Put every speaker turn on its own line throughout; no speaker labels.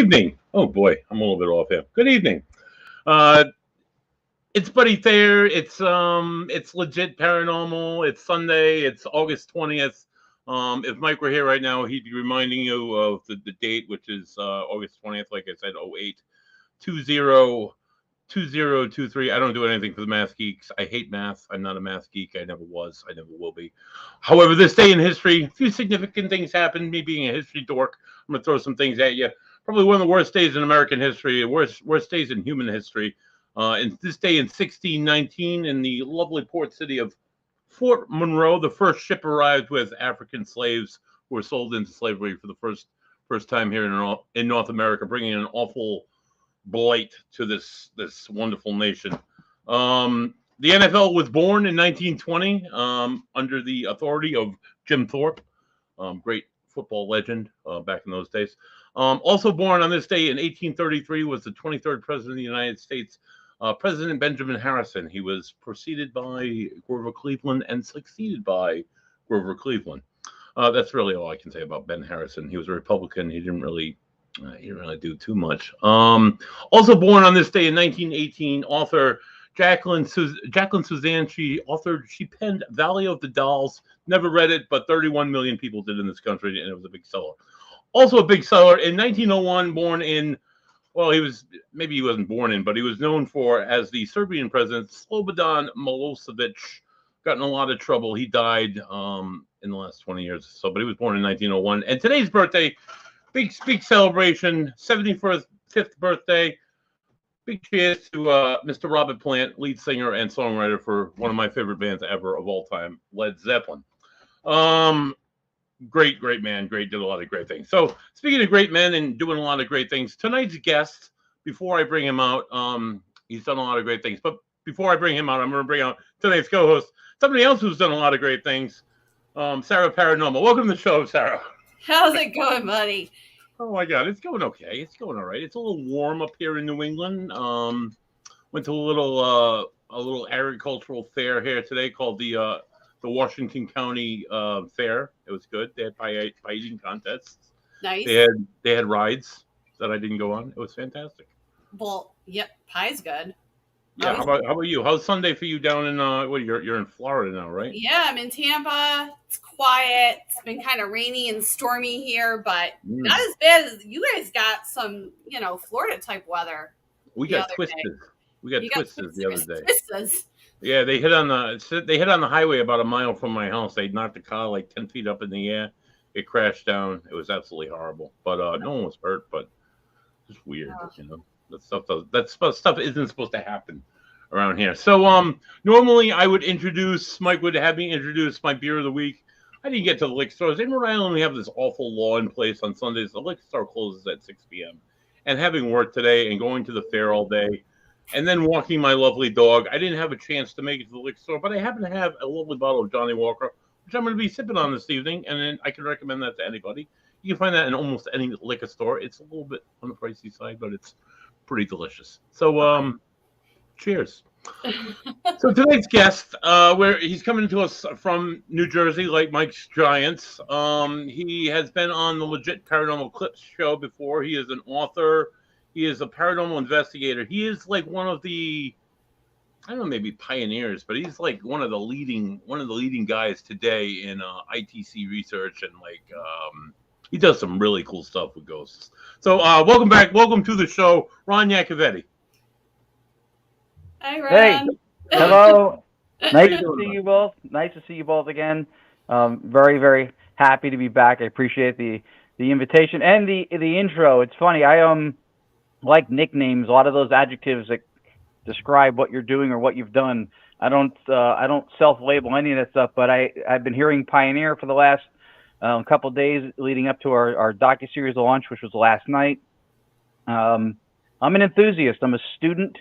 evening. Oh boy, I'm a little bit off here. Good evening. Uh, it's Buddy Thayer. It's legit paranormal. It's Sunday. It's August 20th. If Mike were here right now, he'd be reminding you of the date, which is August 20th. Like I said, 08202023. I don't do anything for the math geeks. I hate math. I'm not a math geek. I never was. I never will be. However, this day in history, a few significant things happened. Me being a history dork, I'm gonna throw some things at you. Probably one of the worst days in American history, worst days in human history. And this day in 1619, in the lovely port city of Fort Monroe, the first ship arrived with African slaves who were sold into slavery for the first time here in North America, bringing an awful blight to this wonderful nation. The NFL was born in 1920 under the authority of Jim Thorpe, great football legend back in those days. Also born on this day in 1833 was the 23rd president of the United States, President Benjamin Harrison. He was preceded by Grover Cleveland and succeeded by Grover Cleveland. That's really all I can say about Ben Harrison. He was a Republican. He didn't really do too much. Also born on this day in 1918, author Jacqueline Suzanne. She penned Valley of the Dolls. Never read it, but 31 million people did in this country, and it was a big seller. Also a big seller in 1901, born in, well, he wasn't born in, but he was known for as the Serbian president, Slobodan Milosevic. Got in a lot of trouble. He died in the last 20 years or so, but he was born in 1901. And today's birthday, big celebration, 75th birthday. Big cheers to Mr. Robert Plant, lead singer and songwriter for one of my favorite bands ever of all time, Led Zeppelin. Great man. Did a lot of great things. So speaking of great men and doing a lot of great things, tonight's guest, before I bring him out, he's done a lot of great things. But before I bring him out, I'm going to bring out tonight's co-host, somebody else who's done a lot of great things, Sarah Paranormal. Welcome to the show, Sarah.
How's it going, buddy?
Oh my God, it's going okay. It's going all right. It's a little warm up here in New England. Went to a little agricultural fair here today called the Washington County Fair. It was good. They had pie eating contests.
Nice.
They had rides that I didn't go on. It was fantastic.
Well, yep, pie's good.
Yeah. How about you? How's Sunday for you down in you're in Florida now, right?
Yeah, I'm in Tampa. It's quiet. It's been kind of rainy and stormy here, but not as bad as you guys got some, Florida type weather.
We got twisted. We got twisted the other day.
Twisted.
Yeah, they hit on the highway about a mile from my house. They knocked the car like 10 feet up in the air. It crashed down. It was absolutely horrible. But no one was hurt, but just weird, That stuff isn't supposed to happen around here. So normally Mike would have me introduce my beer of the week. I didn't get to the liquor stores. In Rhode Island, we have this awful law in place on Sundays. The liquor store closes at 6 p.m. And having worked today and going to the fair all day, and then walking my lovely dog, I didn't have a chance to make it to the liquor store, but I happen to have a lovely bottle of Johnny Walker, which I'm going to be sipping on this evening, and then I can recommend that to anybody. You can find that in almost any liquor store. It's a little bit on the pricey side, but it's pretty delicious. So, cheers. So tonight's guest, he's coming to us from New Jersey, like Mike's Giants. He has been on the Legit Paranormal Clips show before. He is an author. He is a paranormal investigator. He is like one of the, I don't know, maybe pioneers, but he's like one of the leading guys today in ITC research, and he does some really cool stuff with ghosts. So welcome back. Welcome to the show, Ron Yacovetti.
Hi, Ron.
Hey, hello. Nice to see you both. Nice to see you both again. Very, very happy to be back. I appreciate the invitation and the intro. It's funny. I like nicknames. A lot of those adjectives that describe what you're doing or what you've done. I don't self-label any of that stuff. But I've been hearing pioneer for the last couple of days leading up to our docuseries launch, which was last night. I'm an enthusiast. I'm a student.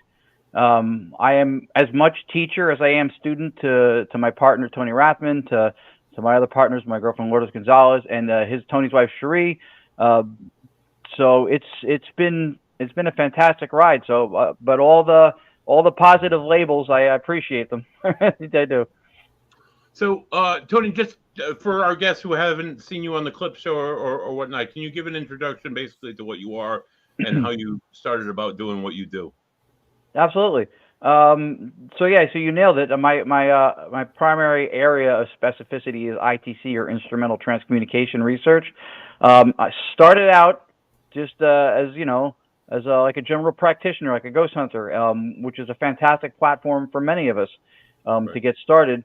I am as much teacher as I am student to my partner Tony Rathman, to my other partners, my girlfriend Lourdes Gonzalez, and Tony's wife Cherie. So it's been a fantastic ride. So, but all the positive labels, I appreciate them. I do.
So, Tony, just for our guests who haven't seen you on the clip show or whatnot, can you give an introduction basically to what you are and how you started about doing what you do.
Absolutely. So you nailed it. My primary area of specificity is ITC, or instrumental transcommunication research. I started out just as like a general practitioner, like a ghost hunter, which is a fantastic platform for many of us to get started.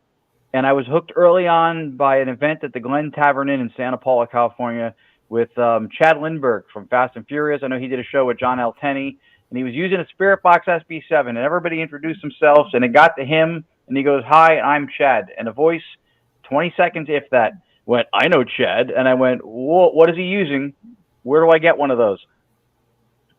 And I was hooked early on by an event at the Glen Tavern Inn in Santa Paula, California, with Chad Lindbergh from Fast and Furious. I know he did a show with John L. Tenney, and he was using a Spirit Box SB7, and everybody introduced themselves, and it got to him, and he goes, "Hi, I'm Chad," and a voice, 20 seconds if that, went, "I know Chad," and I went, "What is he using? Where do I get one of those?"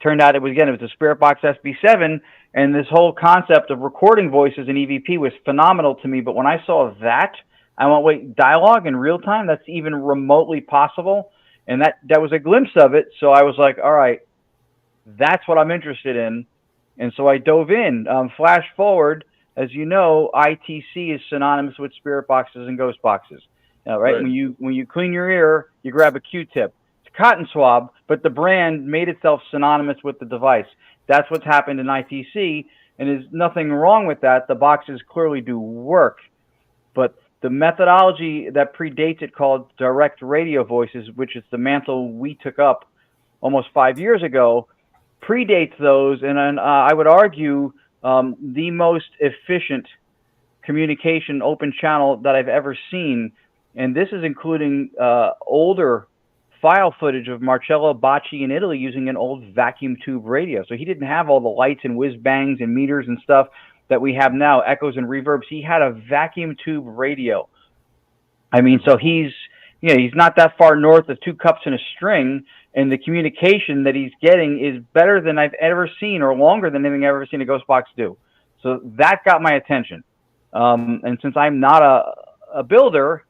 Turned out it was a Spirit Box SB7, and this whole concept of recording voices in EVP was phenomenal to me. But when I saw that, I went, wait, dialogue in real time? That's even remotely possible? And that was a glimpse of it. So I was like, all right, that's what I'm interested in. And so I dove in. Flash forward, as you know, ITC is synonymous with spirit boxes and ghost boxes. Right? When you clean your ear, you grab a Q-tip. It's a cotton swab, but the brand made itself synonymous with the device. That's what's happened in ITC, and there's nothing wrong with that. The boxes clearly do work, but the methodology that predates it, called direct radio voices, which is the mantle we took up almost 5 years ago, predates those, and I would argue the most efficient communication open channel that I've ever seen. And this is including older file footage of Marcello Bacci in Italy using an old vacuum tube radio. So he didn't have all the lights and whiz bangs and meters and stuff that we have now, echoes and reverbs. He had a vacuum tube radio. I mean, so he's not that far north of 2 cups and a string, and the communication that he's getting is better than I've ever seen, or longer than anything I've ever seen a ghost box do. So that got my attention. And since I'm not a builder,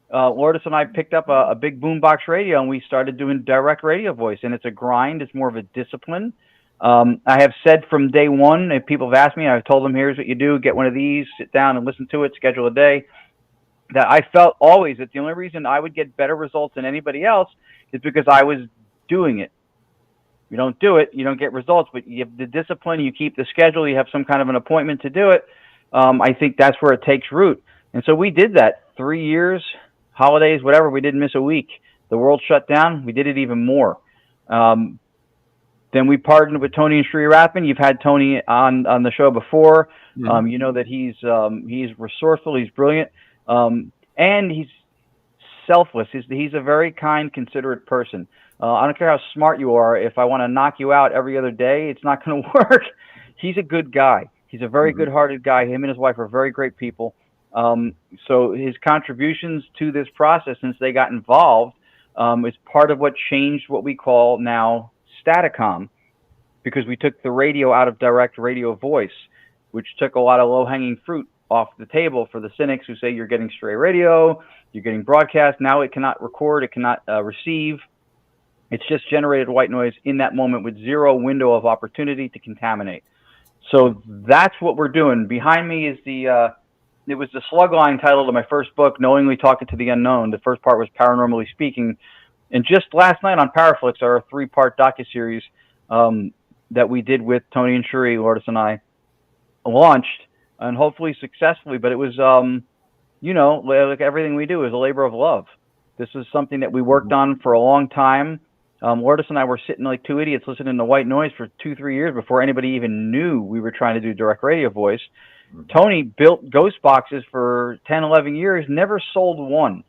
Lourdes and I picked up a big boombox radio, and we started doing direct radio voice. And it's a grind. It's more of a discipline. I have said from day one, if people have asked me, I've told them, here's what you do: get one of these, sit down and listen to it, schedule a day. That I felt always that the only reason I would get better results than anybody else is because I was doing it. You don't do it, you don't get results, but you have the discipline, you keep the schedule, you have some kind of an appointment to do it. I think that's where it takes root. And so we did that 3 years, holidays, whatever. We didn't miss a week. The world shut down. We did it even more. Then we partnered with Tony and Sri Rathman. You've had Tony on the show before. Mm-hmm. You know that he's resourceful, he's brilliant, and he's selfless. He's a very kind, considerate person. I don't care how smart you are. If I want to knock you out every other day, it's not going to work. He's a good guy. He's a very good-hearted guy. Him and his wife are very great people. So his contributions to this process, since they got involved, is part of what changed what we call now Staticom, because we took the radio out of direct radio voice, which took a lot of low-hanging fruit off the table for the cynics who say you're getting stray radio, you're getting broadcast. Now it cannot record, it cannot receive. It's just generated white noise in that moment with zero window of opportunity to contaminate. So that's what we're doing. Behind me is it was the slugline title to my first book, Knowingly Talking to the Unknown. The first part was Paranormally Speaking. And just last night on Paraflix, our 3-part docuseries that we did with Tony and Shuri, Lourdes and I, launched, and hopefully successfully. But it was, like everything we do is a labor of love. This is something that we worked on for a long time. Lourdes and I were sitting like 2 idiots listening to white noise for 2-3 years before anybody even knew we were trying to do direct radio voice. Tony built ghost boxes for 10, 11 years, never sold one.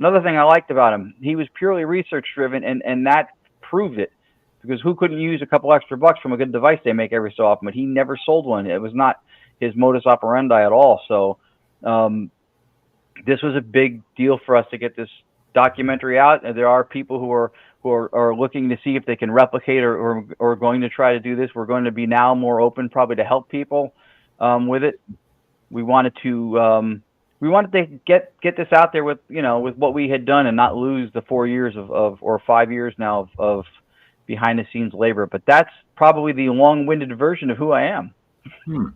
Another thing I liked about him, he was purely research driven, and that proved it, because who couldn't use a couple extra bucks from a good device they make every so often? But he never sold one. It was not his modus operandi at all. So this was a big deal for us to get this documentary out. And there are people who are looking to see if they can replicate or going to try to do this. We're going to be now more open probably to help people with it. We wanted to get this out there with what we had done and not lose the 4 years or 5 years now of behind the scenes labor. But that's probably the long-winded version of who I am.
So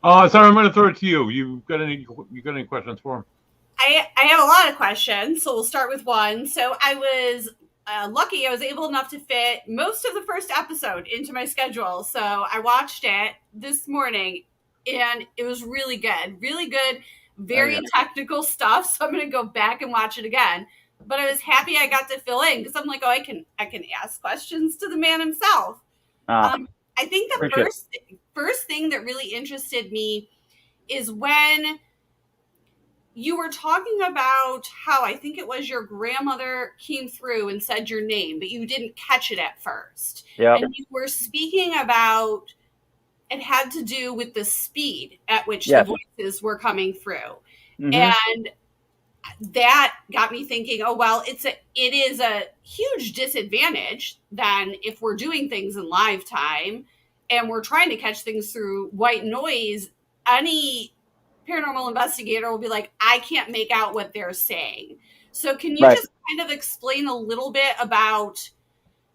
I'm going to throw it to you. You got any questions for him?
I have a lot of questions, so we'll start with one. So I was lucky I was able enough to fit most of the first episode into my schedule. So I watched it this morning and it was really good. Really good, very technical stuff. So I'm going to go back and watch it again. But I was happy I got to fill in because I'm like, oh, I can ask questions to the man himself. I think the first thing that really interested me is when you were talking about how I think it was your grandmother came through and said your name, but you didn't catch it at first.
Yeah.
And you were speaking about it had to do with the speed at which the voices were coming through. Mm-hmm. And that got me thinking, oh, well, it is a huge disadvantage then if we're doing things in live time and we're trying to catch things through white noise. Any paranormal investigator will be like, I can't make out what they're saying. So can you just kind of explain a little bit about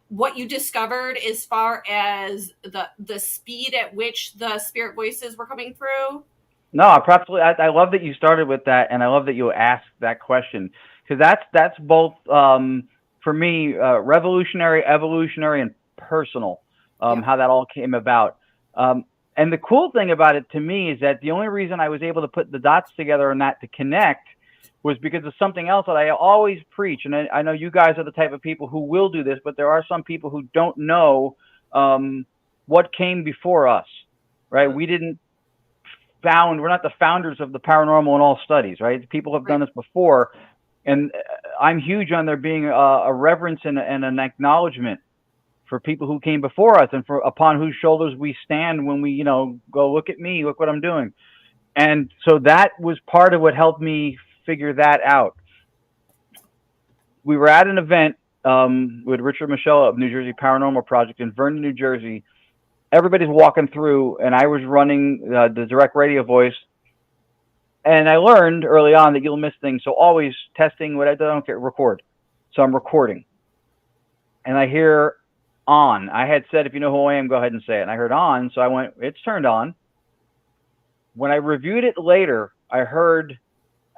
what you discovered as far as the speed at which the spirit voices were coming through?
No, I love that you started with that, and I love that you asked that question, because that's both for me revolutionary, evolutionary, and personal. How that all came about. And the cool thing about it to me is that the only reason I was able to put the dots together and that to connect was because of something else that I always preach. And I know you guys are the type of people who will do this, but there are some people who don't know what came before us, right? We're not the founders of the paranormal in all studies, right? People have done this before. And I'm huge on there being a reverence and an acknowledgement for people who came before us and upon whose shoulders we stand when we, go, look at me, look what I'm doing. And so that was part of what helped me figure that out. We were at an event with Richard Michelle of New Jersey Paranormal Project in Vernon, New Jersey. Everybody's walking through, and I was running the direct radio voice. And I learned early on that you'll miss things. So always testing what I don't care, record. So I'm recording. And I hear on. I had said, if you know who I am, go ahead and say it. And I heard on. So I went, it's turned on. When I reviewed it later, I heard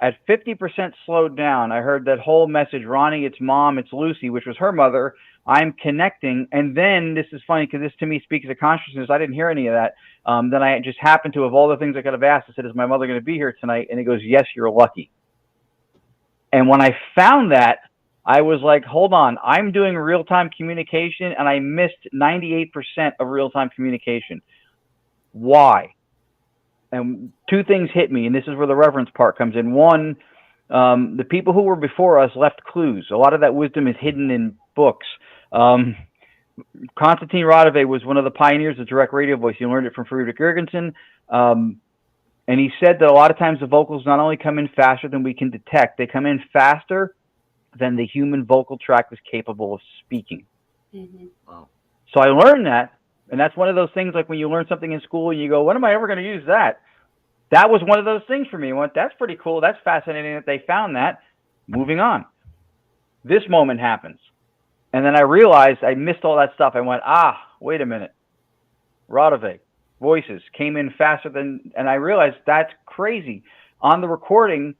at 50% slowed down, I heard that whole message, Ronnie, it's mom, it's Lucy, which was her mother. I'm connecting. And then this is funny because this to me speaks of consciousness. I didn't hear any of that. Then I just happened to, of all the things I could have asked, I said, is my mother going to be here tonight? And he goes, yes, you're lucky. And when I found that, I was like, hold on, I'm doing real-time communication and I missed 98% of real-time communication. Why? And two things hit me, and this is where the reverence part comes in. One, the people who were before us left clues. A lot of that wisdom is hidden in books. Konstantin Radove was one of the pioneers of direct radio voice. He learned it from Friedrich Jurgensen. And he said that a lot of times the vocals not only come in faster than we can detect, they come in faster than the human vocal tract is capable of speaking. Mm-hmm. Wow. So I learned that, and that's one of those things like when you learn something in school and you go, when am I ever going to use that? That was one of those things for me. I went, that's pretty cool. That's fascinating that they found that. Moving on. This moment happens. And then I realized I missed all that stuff. I went, wait a minute. Radove, voices came in faster than, and I realized that's crazy. On the recording,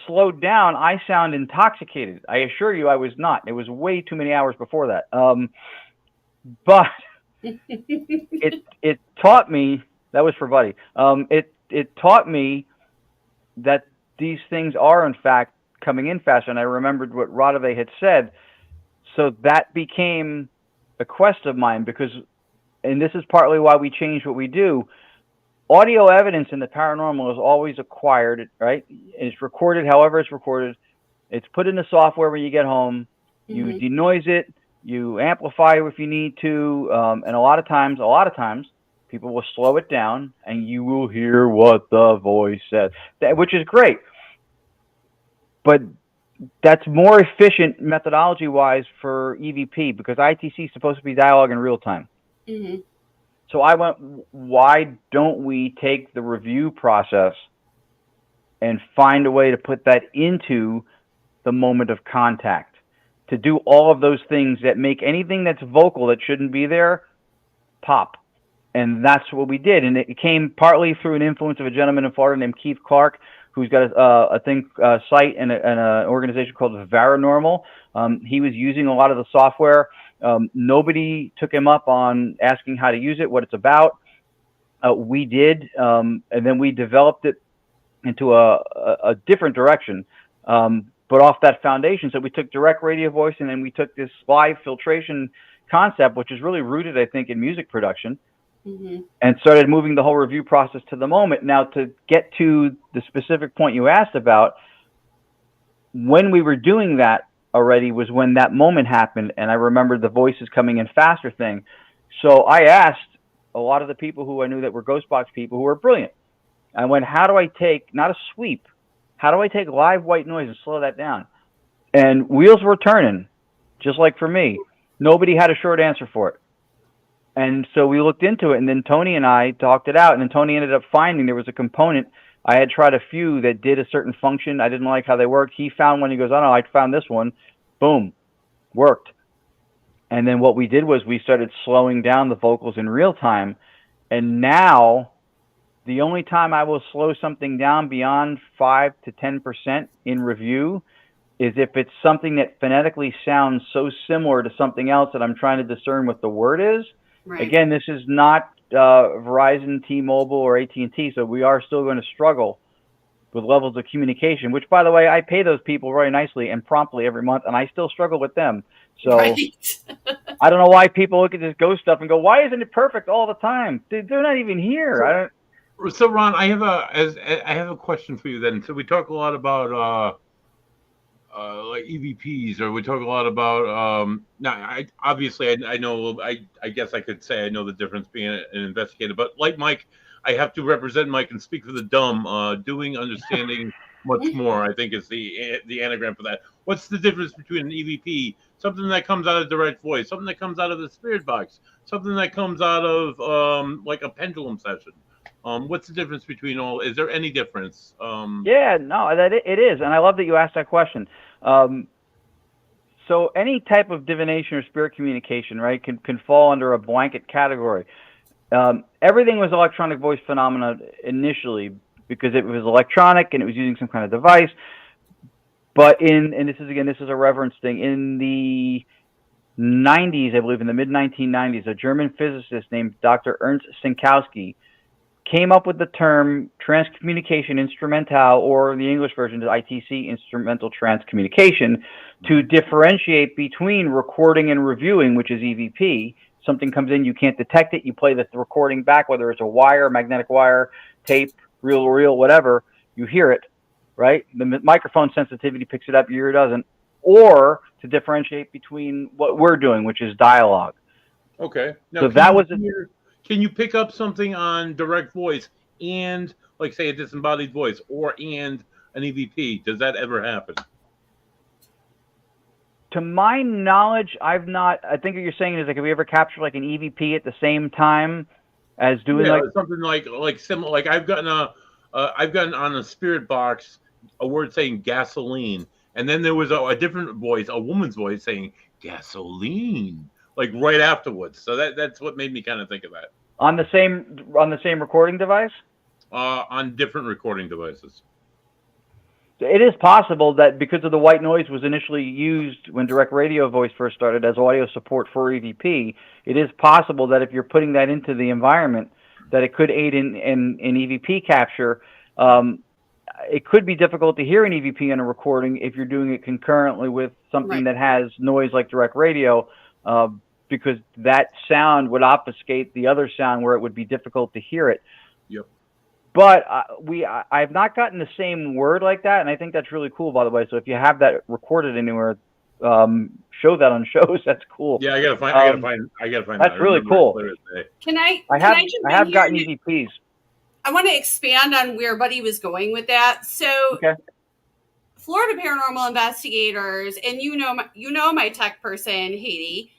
slowed down, I sound intoxicated. I assure you I was not. It was way too many hours before that. But it taught me, that was for Buddy, it taught me that these things are in fact coming in faster. And I remembered what Radove had said. So that became a quest of mine because, and this is partly why we changed what we do, audio evidence in the paranormal is always acquired, right? It's recorded however it's recorded. It's put in the software when you get home. You denoise it. You amplify it if you need to. And a lot of times, people will slow it down and you will hear what the voice says, which is great. But that's more efficient methodology-wise for EVP because ITC is supposed to be dialogue in real time. Mm-hmm. So I went, why don't we take the review process and find a way to put that into the moment of contact, to do all of those things that make anything that's vocal that shouldn't be there pop. And that's what we did. And it came partly through an influence of a gentleman in Florida named Keith Clark, who's got a site and an organization called Paranormal. He was using a lot of the software. Nobody took him up on asking how to use it, what it's about. We did, and then we developed it into a different direction. But off that foundation, so we took direct radio voice, and then we took this live filtration concept, which is really rooted, I think, in music production, and started moving the whole review process to the moment. Now, to get to the specific point you asked about, when we were doing that already was when that moment happened, and I remember the voices coming in faster thing. So I asked a lot of the people who I knew that were Ghostbox people who were brilliant. I went, how do I take, not a sweep, how do I take live white noise and slow that down? And wheels were turning, just like for me. Nobody had a short answer for it. And so we looked into it, and then Tony and I talked it out, and then Tony ended up finding there was a component. I had tried a few that did a certain function. I didn't like how they worked. He found one. He goes, oh, no, I found this one. Boom. Worked. And then what we did was we started slowing down the vocals in real time. And now the only time I will slow something down beyond 5 to 10% in review is if it's something that phonetically sounds so similar to something else that I'm trying to discern what the word is. Right. Again, this is not Verizon, T-Mobile, or AT&T, so we are still going to struggle with levels of communication, which, by the way, I pay those people very nicely and promptly every month, and I still struggle with them. So right. I don't know why people look at this ghost stuff and go, why isn't it perfect all the time? They're not even here.
So Ron, I have a question for you then. So we talk a lot about like EVPs, or we talk a lot about now I know, I guess I could say I know the difference being an investigator, but like Mike, I have to represent Mike and speak for the dumb. Doing, understanding, much more, I think, is the anagram for that. What's the difference between an EVP, something that comes out of direct voice, something that comes out of the spirit box, something that comes out of like a pendulum session? What's the difference between all? Is there any difference?
Yeah, no, that it is, and I love that you asked that question. So any type of divination or spirit communication, right, can fall under a blanket category. Everything was electronic voice phenomena initially because it was electronic and it was using some kind of device. But and this is a reverence thing. In the 90s, I believe, in the mid-1990s, a German physicist named Dr. Ernst Sinkowski came up with the term transcommunication instrumental, or the English version is ITC, instrumental transcommunication, to differentiate between recording and reviewing, which is EVP. Something comes in, you can't detect it, you play the recording back, whether it's a wire, magnetic wire, tape, reel, whatever, you hear it, right? The microphone sensitivity picks it up, your ear doesn't. Or to differentiate between what we're doing, which is dialogue.
Okay. Now,
so that was
can you pick up something on direct voice and, like, say, a disembodied voice, and an EVP? Does that ever happen?
To my knowledge, I've not. I think what you're saying is, like, have we ever captured like an EVP at the same time as doing like
something like similar? Like I've gotten on a spirit box a word saying gasoline, and then there was a different voice, a woman's voice saying gasoline, like right afterwards. So that's what made me kind of think of that.
On the same recording device?
On different recording devices.
It is possible that because of the white noise was initially used when direct radio voice first started as audio support for EVP, it is possible that if you're putting that into the environment, that it could aid in EVP capture. It could be difficult to hear an EVP in a recording if you're doing it concurrently with something that has noise like direct radio, because that sound would obfuscate the other sound where it would be difficult to hear it.
Yep.
But I've not gotten the same word like that, and I think that's really cool, by the way. So if you have that recorded anywhere, show that on shows. That's cool.
Yeah, I gotta find.
That's really cool.
Can I
have gotten EVPs.
I want to expand on where Buddy was going with that. So, Florida Paranormal Investigators, and you know my tech person, Haiti.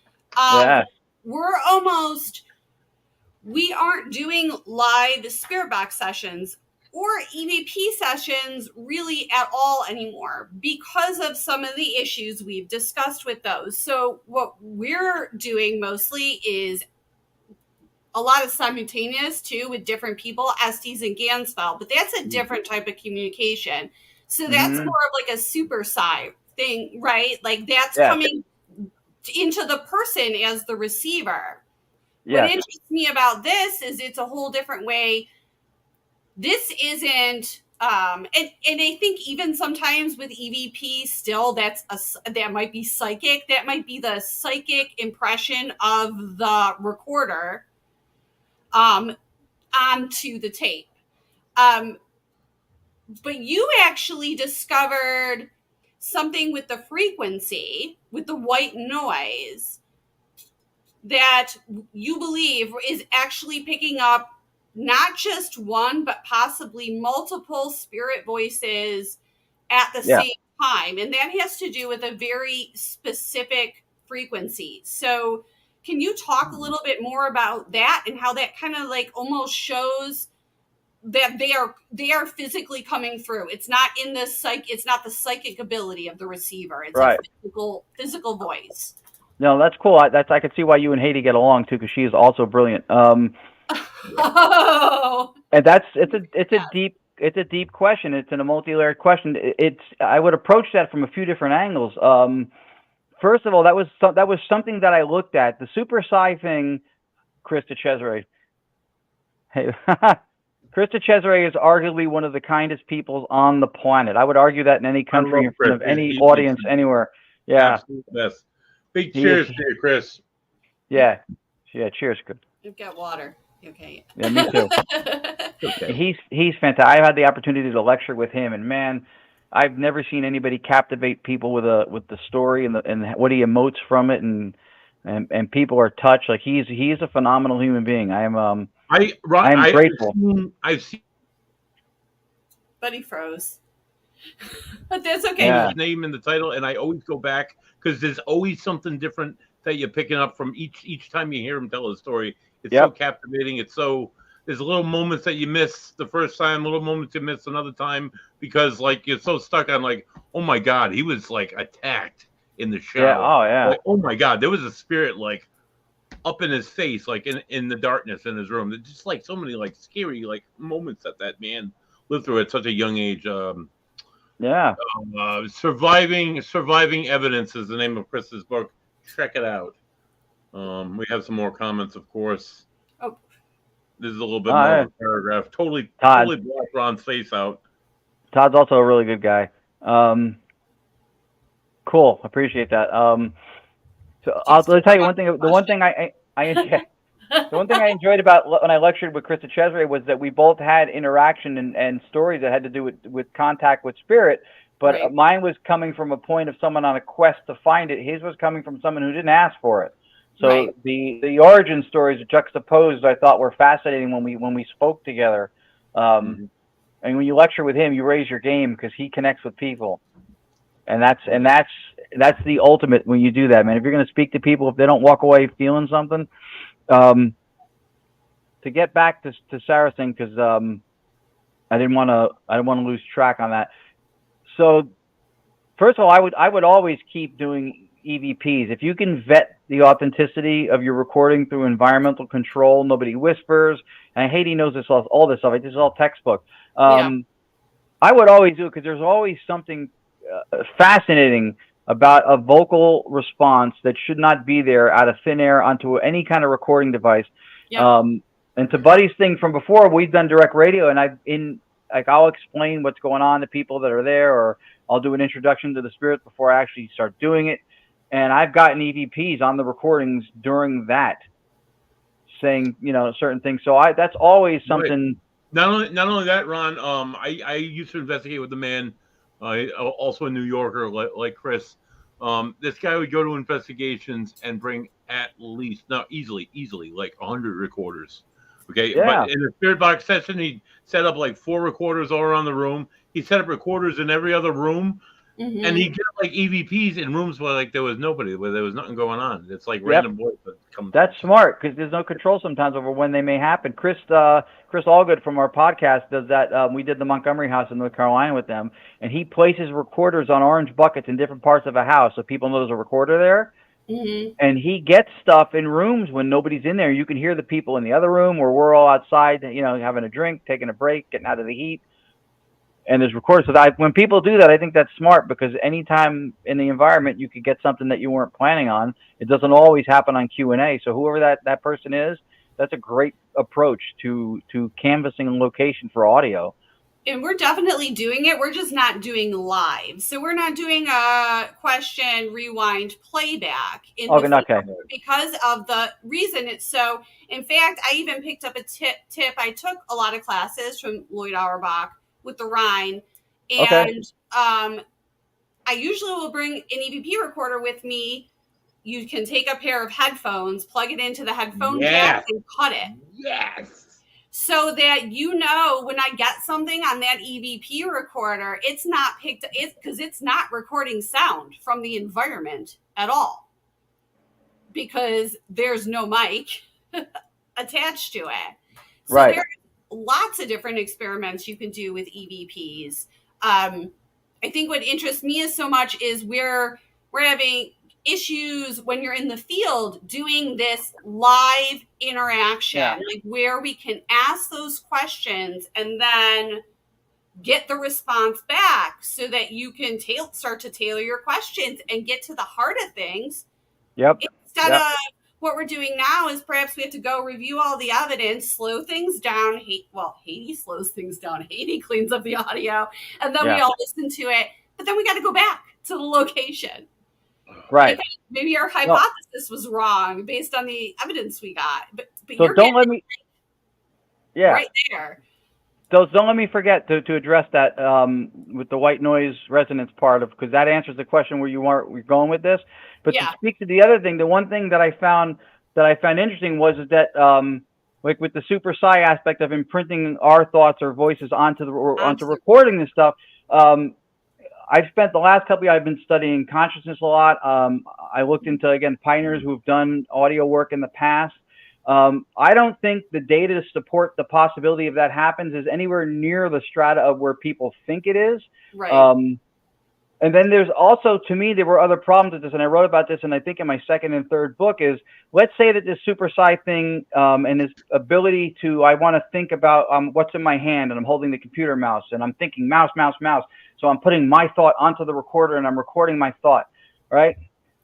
We aren't doing live spirit box sessions or EVP sessions really at all anymore because of some of the issues we've discussed with those. So what we're doing mostly is a lot of simultaneous too with different people, Estes and Gansfeld, but that's a different type of communication. So that's more of like a super psi thing, right? Like that's coming into the person as the receiver. What interests me about this is it's a whole different way. This isn't, and I think even sometimes with EVP still that might be psychic. That might be the psychic impression of the recorder onto the tape. But you actually discovered something with the frequency, with the white noise, that you believe is actually picking up not just one, but possibly multiple spirit voices at the same time. And that has to do with a very specific frequency. So can you talk a little bit more about that and how that kind of like almost shows that they are physically coming through? It's not in the it's not the psychic ability of the receiver. It's a physical voice.
No, that's cool. I could see why you and Haiti get along too, because she is also brilliant. And it's a deep question. It's a multi-layered question. I would approach that from a few different angles. First of all, that was something that I looked at. The super psi thing, Krista Cesare. Hey, Krista Cesare is arguably one of the kindest people on the planet. I would argue that in any country, in front of any audience, anywhere. Yeah.
Best. Big cheers to you, Chris.
Yeah. Cheers. Good.
You've got water. Okay.
Yeah, me too. Okay. He's fantastic. I've had the opportunity to lecture with him, and man, I've never seen anybody captivate people with the story and what he emotes from it, and people are touched. Like he's a phenomenal human being. I'm grateful.
I've seen.
Buddy froze. But that's okay.
His name in the title, and I always go back because there's always something different that you're picking up from each time you hear him tell a story. It's so captivating. There's little moments that you miss the first time, little moments you miss another time, because like you're so stuck on like, oh my God, he was like attacked in the shower.
Yeah. Oh yeah.
Like, oh my God, there was a spirit like up in his face, like in the darkness in his room. There's just like so many like scary like moments that man lived through at such a young age. Surviving Evidence is the name of Chris's book. Check it out. We have some more comments, of course.
Oh,
this is a little bit more of a paragraph. Totally blocked Ron's face out.
Todd's also a really good guy. Cool, appreciate that. So I'll tell you one thing. The one thing I enjoyed about when I lectured with Krista Cesare was that we both had interaction and stories that had to do with contact with spirit. But mine was coming from a point of someone on a quest to find it. His was coming from someone who didn't ask for it. So the origin stories juxtaposed, I thought, were fascinating when we spoke together. And when you lecture with him, you raise your game because he connects with people, and that's the ultimate when you do that, man. If you're going to speak to people, if they don't walk away feeling something, to get back to Sarah's thing, because I didn't want to lose track on that. So first of all, I would always keep doing EVPs. If you can vet the authenticity of your recording through environmental control, nobody whispers, and Haiti knows this all this stuff. This is all textbook. I would always do it because there's always something fascinating about a vocal response that should not be there out of thin air onto any kind of recording device. And to Buddy's thing from before, we've done direct radio, and I'll explain what's going on to people that are there, or I'll do an introduction to the spirit before I actually start doing it. And I've gotten EVPs on the recordings during that, saying certain things. So that's always something.
Not only that, Ron. I used to investigate with a man, also a New Yorker like Chris. This guy would go to investigations and bring at least, easily like 100 recorders. Okay, but in a spirit box session, he set up like 4 recorders all around the room. He set up recorders in every other room. And he did like EVPs in rooms where like there was nobody, where there was nothing going on. It's like random voice that comes.
That's smart because there's no control sometimes over when they may happen. Chris Allgood from our podcast does that. We did the Montgomery House in North Carolina with them, and he places recorders on orange buckets in different parts of a house so people know there's a recorder there. And he gets stuff in rooms when nobody's in there. You can hear the people in the other room, or we're all outside, having a drink, taking a break, getting out of the heat. And there's recorded. So when people do that, I think that's smart, because anytime in the environment you could get something that you weren't planning on. It doesn't always happen on Q&A. So whoever that person is, that's a great approach to canvassing a location for audio.
And we're definitely doing it. We're just not doing live. So we're not doing a question, rewind, playback because of the reason it's so. In fact, I even picked up a tip. I took a lot of classes from Lloyd Auerbach with the Rhine. And I usually will bring an EVP recorder with me. You can take a pair of headphones, plug it into the headphone jack, and cut it.
Yes.
So that when I get something on that EVP recorder, it's not picked because it's not recording sound from the environment at all, because there's no mic attached to it. So there's lots of different experiments you can do with EVPs. I think what interests me so much is we're having issues when you're in the field doing this live interaction, like where we can ask those questions and then get the response back so that you can start to tailor your questions and get to the heart of things. Instead of what we're doing now is perhaps we have to go review all the evidence, slow things down. Haiti slows things down. Haiti cleans up the audio, and then we all listen to it. But then we got to go back to the location.
Right.
Maybe our hypothesis was wrong based on the evidence we got. But
so don't let me. Yeah.
Right there.
Don't let me forget to address that with the white noise resonance part because that answers the question where we're going with this. But to speak to the other thing, the one thing that I found interesting was that like with the super psi aspect of imprinting our thoughts or voices onto recording this stuff. I've spent the last couple of years, I've been studying consciousness a lot. I looked into, again, pioneers who have done audio work in the past. I don't think the data to support the possibility of that happens is anywhere near the strata of where people think it is.
Right.
And then there's also, to me, there were other problems with this, and I wrote about this, and I think in my second and third book is, let's say that this super psi thing and this ability to, I want to think about what's in my hand, and I'm holding the computer mouse, and I'm thinking mouse, mouse, mouse. So I'm putting my thought onto the recorder, and I'm recording my thought, right?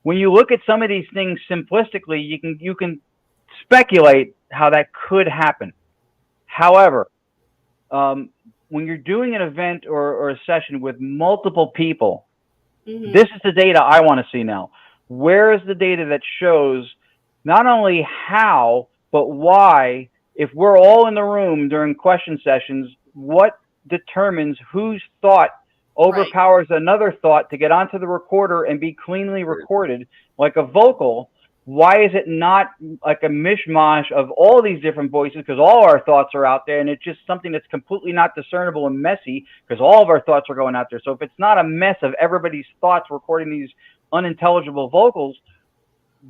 When you look at some of these things simplistically, you can speculate how that could happen. However, when you're doing an event or a session with multiple people, this is the data I want to see now. Where is the data that shows not only how, but why, if we're all in the room during question sessions, what determines whose thought overpowers another thought to get onto the recorder and be cleanly recorded like a vocal? Why is it not like a mishmash of all these different voices? Because all our thoughts are out there, and it's just something that's completely not discernible and messy because all of our thoughts are going out there. So if it's not a mess of everybody's thoughts recording these unintelligible vocals,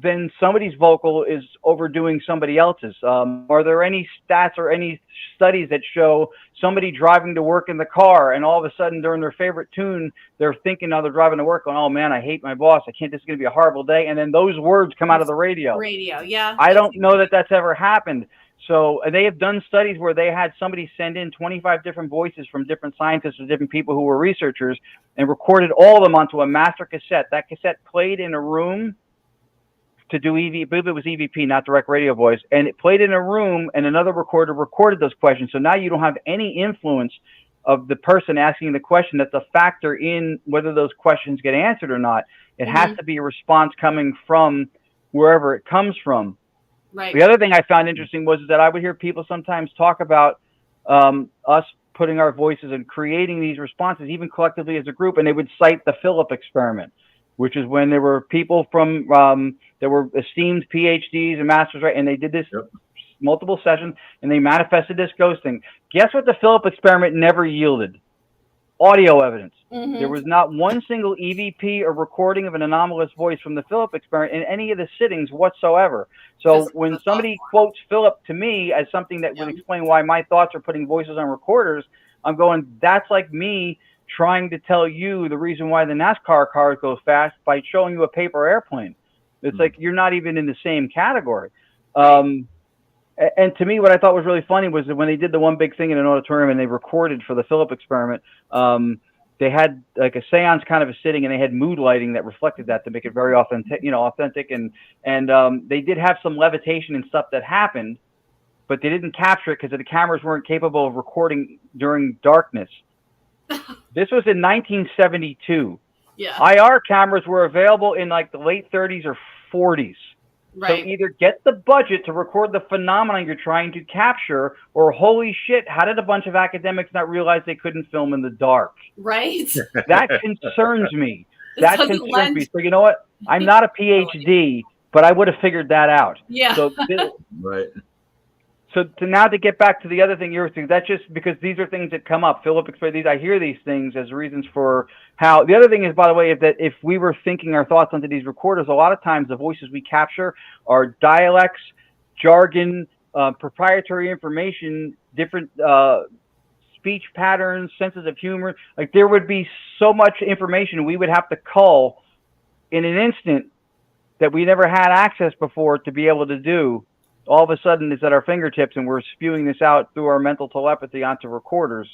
then somebody's vocal is overdoing somebody else's. Are there any stats or any studies that show somebody driving to work in the car and all of a sudden during their favorite tune, they're thinking now they're driving to work going, oh man, I hate my boss. This is going to be a horrible day. And then those words come out of the radio. I don't know that that's ever happened. So they have done studies where they had somebody send in 25 different voices from different scientists or different people who were researchers and recorded all of them onto a master cassette. That cassette played in a room to do I believe it was EVP, not direct radio voice, and it played in a room, and another recorder recorded those questions. So now you don't have any influence of the person asking the question that's a factor in whether those questions get answered or not. It has to be a response coming from wherever it comes from.
Right.
The other thing I found interesting was that I would hear people sometimes talk about us putting our voices and creating these responses, even collectively as a group, and they would cite the Philip experiment, which is when there were people from there were esteemed PhDs and masters, right? And they did this multiple sessions, and they manifested this ghosting. Guess what the Philip experiment never yielded? Audio evidence. There was not one single EVP or recording of an anomalous voice from the Philip experiment in any of the sittings whatsoever. So when somebody quotes Philip to me as something that would explain why my thoughts are putting voices on recorders, I'm going, that's like me trying to tell you the reason why the NASCAR cars go fast by showing you a paper airplane. It's like you're not even in the same category. And to me, what I thought was really funny was that when they did the one big thing in an auditorium and they recorded for the Philip experiment, they had like a seance kind of a sitting, and they had mood lighting that reflected that to make it very authentic, authentic. And they did have some levitation and stuff that happened, but they didn't capture it because the cameras weren't capable of recording during darkness. This was in 1972.
Yeah.
IR cameras were available in like the late 30s or 40s.
Right.
So either get the budget to record the phenomenon you're trying to capture, or holy shit, how did a bunch of academics not realize they couldn't film in the dark?
Right.
That concerns me. That concerns me. So you know what? I'm not a PhD, but I would have figured that out.
Yeah.
So
Right.
So to get back to the other thing you were saying, that's just because these are things that come up. Philip explained these. I hear these things as reasons for how. The other thing is, by the way, is that if we were thinking our thoughts onto these recorders, a lot of times the voices we capture are dialects, jargon, proprietary information, different speech patterns, senses of humor. Like there would be so much information we would have to cull in an instant that we never had access before to be able to do. All of a sudden it's at our fingertips, and we're spewing this out through our mental telepathy onto recorders.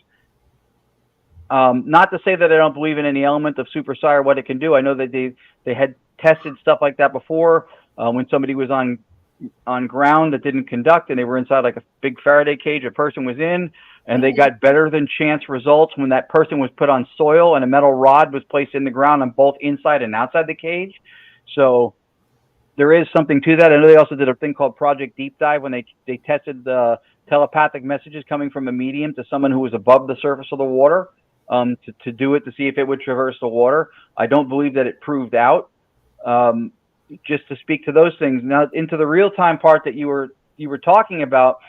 Not to say that I don't believe in any element of super psi or what it can do. I know that they had tested stuff like that before when somebody was on ground that didn't conduct, and they were inside like a big Faraday cage a person was in, and they got better than chance results when that person was put on soil and a metal rod was placed in the ground on both inside and outside the cage. So there is something to that. I know they also did a thing called Project Deep Dive when they tested the telepathic messages coming from a medium to someone who was above the surface of the water to do it to see if it would traverse the water. I don't believe that it proved out. Just to speak to those things. Now, into the real-time part that you were talking about,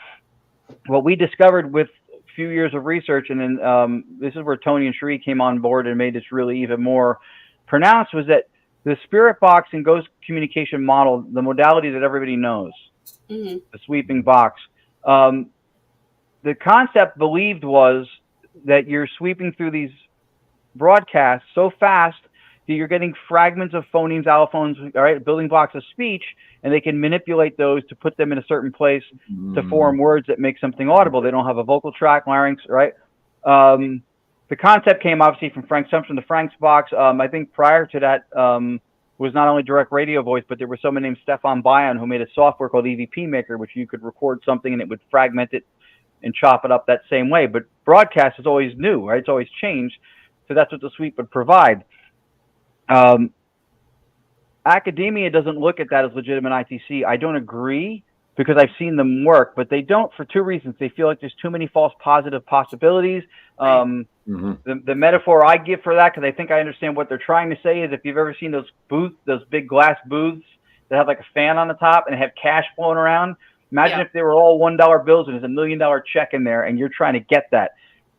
what we discovered with a few years of research, and then this is where Tony and Sheree came on board and made this really even more pronounced, was that the spirit box and ghost communication model, the modality that everybody knows, the sweeping box, the concept believed was that you're sweeping through these broadcasts so fast that you're getting fragments of phonemes, allophones, all right, building blocks of speech, and they can manipulate those to put them in a certain place to form words that make something audible. They don't have a vocal tract, larynx, right? The concept came obviously from Frank Sumption, the Frank's box. I think prior to that was not only direct radio voice, but there was someone named Stefan Bion who made a software called EVP Maker, which you could record something and it would fragment it and chop it up that same way. But broadcast is always new, right? It's always changed. So that's what the sweep would provide. Academia doesn't look at that as legitimate ITC. I don't agree, because I've seen them work, but they don't for two reasons. They feel like there's too many false positive possibilities. The metaphor I give for that, because I think I understand what they're trying to say, is if you've ever seen those booths, those big glass booths that have like a fan on the top and have cash flowing around. Imagine if they were all $1 bills and there's $1 million check in there and you're trying to get that.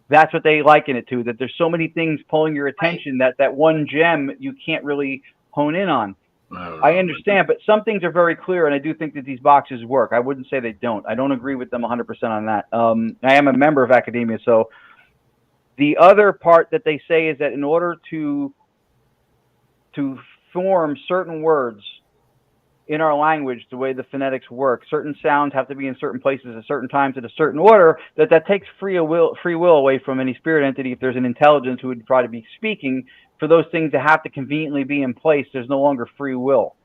That's what they liken it to, that there's so many things pulling your attention that one gem you can't really hone in on. I understand, but some things are very clear, and I do think that these boxes work. I wouldn't say they don't. I don't agree with them 100% on that. I am a member of academia, so the other part that they say is that in order to form certain words in our language, the way the phonetics work, certain sounds have to be in certain places at certain times in a certain order, that takes free will away from any spirit entity. If there's an intelligence who would probably be speaking, for those things to have to conveniently be in place, there's no longer free will.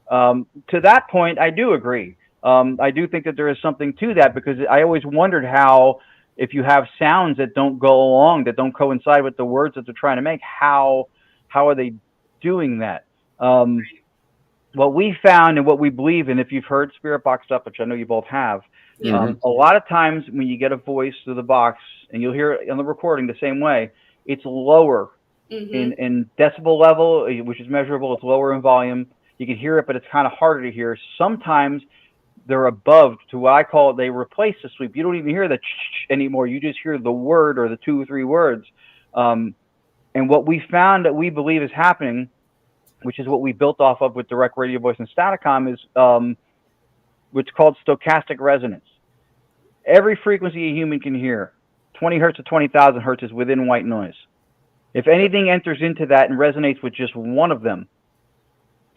To that point, I do agree. I do think that there is something to that, because I always wondered how, if you have sounds that don't go along, that don't coincide with the words that they're trying to make, how are they doing that? What we found and what we believe in, if you've heard spirit box stuff, which I know you both have, a lot of times when you get a voice through the box, and you'll hear it on the recording the same way, it's lower in decibel level, which is measurable. It's lower in volume. You can hear it, but it's kind of harder to hear. Sometimes they're above to what I call, they replace the sweep. You don't even hear the anymore. You just hear the word or the 2 or 3 words. And what we found that we believe is happening, which is what we built off of with direct radio voice and Staticom, is what's called stochastic resonance. Every frequency a human can hear, 20 hertz to 20,000 hertz, is within white noise. If anything enters into that and resonates with just one of them,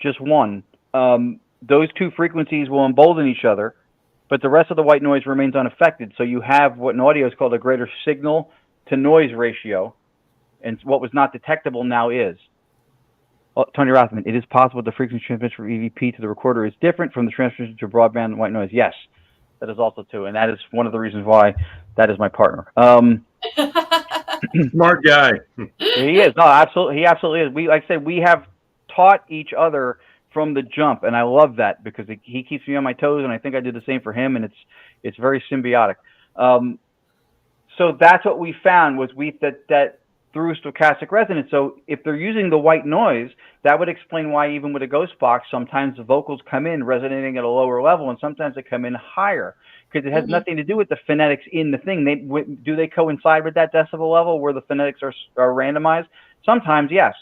just one, those two frequencies will embolden each other, but the rest of the white noise remains unaffected. So you have what in audio is called a greater signal to noise ratio, and what was not detectable now is. Oh, Tony Rothman, it is possible the frequency transmission from EVP to the recorder is different from the transmission to broadband white noise. Yes, that is also true, and that is one of the reasons why that is my partner.
Smart guy.
He is. No, absolutely. He absolutely is. Like I said, we have taught each other from the jump, and I love that because he keeps me on my toes, and I think I do the same for him, and it's very symbiotic. So that's what we found was that through stochastic resonance. So if they're using the white noise, that would explain why even with a ghost box, sometimes the vocals come in resonating at a lower level, and sometimes they come in higher because it has nothing to do with the phonetics in the thing. Do they coincide with that decibel level where the phonetics are randomized? Sometimes, yes.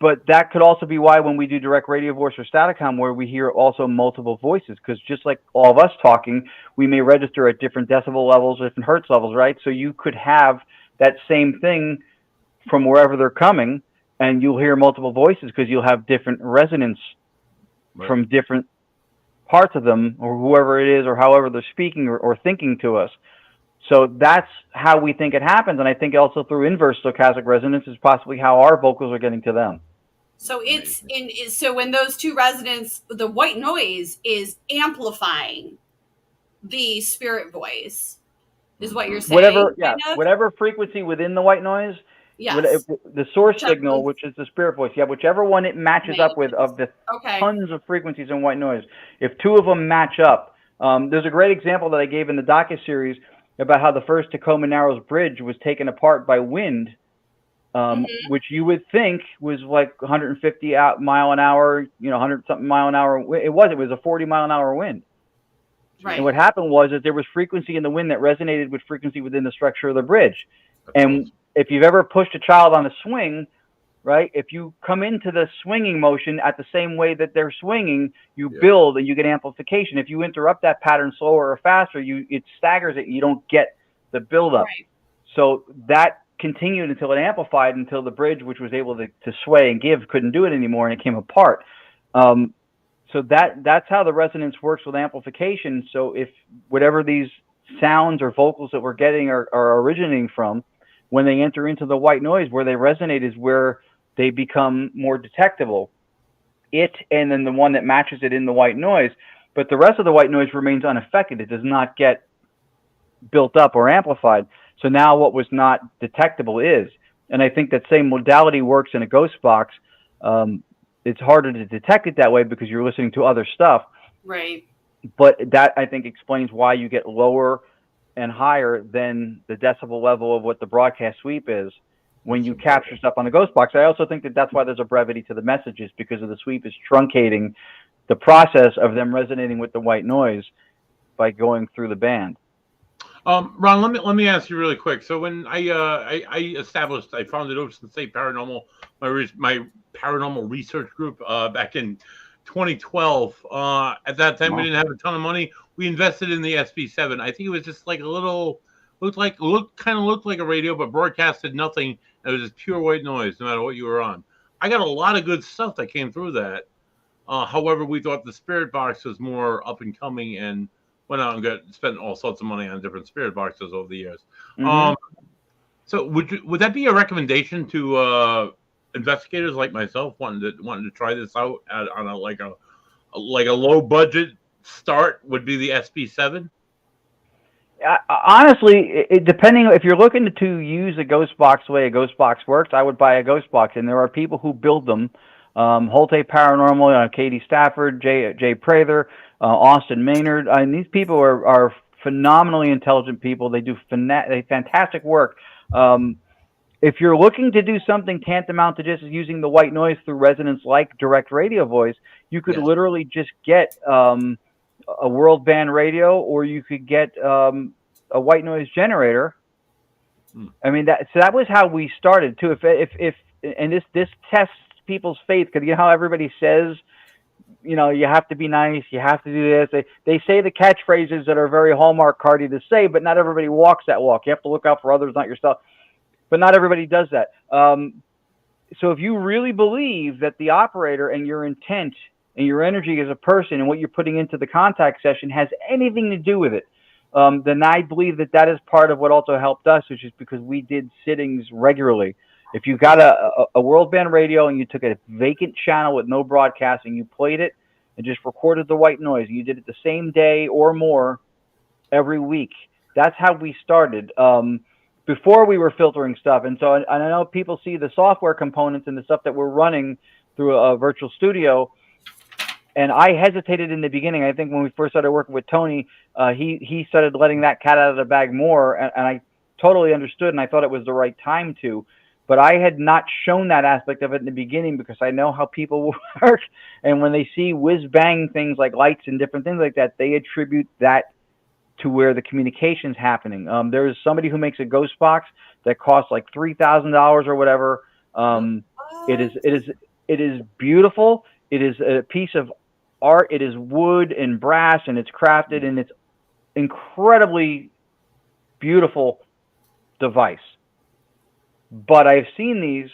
But that could also be why when we do direct radio voice or Staticom, where we hear also multiple voices, because just like all of us talking, we may register at different decibel levels, different hertz levels, right? So you could have that same thing from wherever they're coming, and you'll hear multiple voices because you'll have different resonance from different parts of them, or whoever it is, or however they're speaking or thinking to us. So that's how we think it happens, and I think also through inverse stochastic resonance is possibly how our vocals are getting to them.
So so when those two resonance, the white noise is amplifying the spirit voice, is what you're saying.
Whatever frequency within the white noise.
Yes.
The source signal, which is the spirit voice. Yeah, whichever one it matches up with of the tons of frequencies in white noise. If two of them match up, there's a great example that I gave in the docuseries about how the first Tacoma Narrows Bridge was taken apart by wind. Which you would think was like 150 mile an hour, 100 something mile an hour. It was a 40 mile an hour wind.
Right.
And what happened was that there was frequency in the wind that resonated with frequency within the structure of the bridge. And if you've ever pushed a child on a swing, right, if you come into the swinging motion at the same way that they're swinging, you build and you get amplification. If you interrupt that pattern slower or faster, it staggers it. You don't get the buildup. Right. So that continued until it amplified, until the bridge, which was able to sway and give, couldn't do it anymore, and it came apart. So that's how the resonance works with amplification. So if whatever these sounds or vocals that we're getting are originating from, when they enter into the white noise, where they resonate is where they become more detectable. And then the one that matches it in the white noise, but the rest of the white noise remains unaffected. It does not get built up or amplified. So now what was not detectable is, and I think that same modality works in a ghost box. It's harder to detect it that way because you're listening to other stuff.
Right.
But that, I think, explains why you get lower and higher than the decibel level of what the broadcast sweep is when you capture stuff on the ghost box. I also think that that's why there's a brevity to the messages, because of the sweep is truncating the process of them resonating with the white noise by going through the band.
Ron, let me ask you really quick. So when I founded Ocean State Paranormal, my paranormal research group back in 2012. At that time, we didn't have a ton of money. We invested in the SB7. I think it was just like a little, looked like a radio, but broadcasted nothing. It was just pure white noise, no matter what you were on. I got a lot of good stuff that came through that. However, we thought the spirit box was more up and coming, and went out and spent all sorts of money on different spirit boxes over the years. So would that be a recommendation to investigators like myself wanting to try this out on a low budget start? Would be the SB7?
Honestly, depending if you're looking to use a ghost box the way a ghost box works, I would buy a ghost box, and there are people who build them. Holte Paranormal, Katie Stafford, Jay Prather, Austin Maynard. These people are phenomenally intelligent people. They do fantastic work. If you're looking to do something tantamount to just using the white noise through resonance like direct radio voice, you could literally just get a world band radio, or you could get a white noise generator. I mean, that was how we started too. If this tests people's faith, because you know how everybody says, you have to be nice, you have to do this. They say the catchphrases that are very Hallmark cardy to say, but not everybody walks that walk. You have to look out for others, not yourself. But not everybody does that. so if you really believe that the operator and your intent and your energy as a person and what you're putting into the contact session has anything to do with it, then I believe that that is part of what also helped us, which is because we did sittings regularly. If you got a world band radio and you took a vacant channel with no broadcast and you played it and just recorded the white noise, and you did it the same day or more every week, that's how we started. Before we were filtering stuff. And so I know people see the software components and the stuff that we're running through a virtual studio. And I hesitated in the beginning. I think when we first started working with Tony, he started letting that cat out of the bag more. And I totally understood, and I thought it was the right time to. But I had not shown that aspect of it in the beginning because I know how people work. And when they see whiz-bang things like lights and different things like that, they attribute that to where the communication's happening. There's somebody who makes a ghost box that costs like $3,000 or whatever. It is beautiful. It is a piece of art. It is wood and brass, and it's crafted, and it's incredibly beautiful device. But I've seen these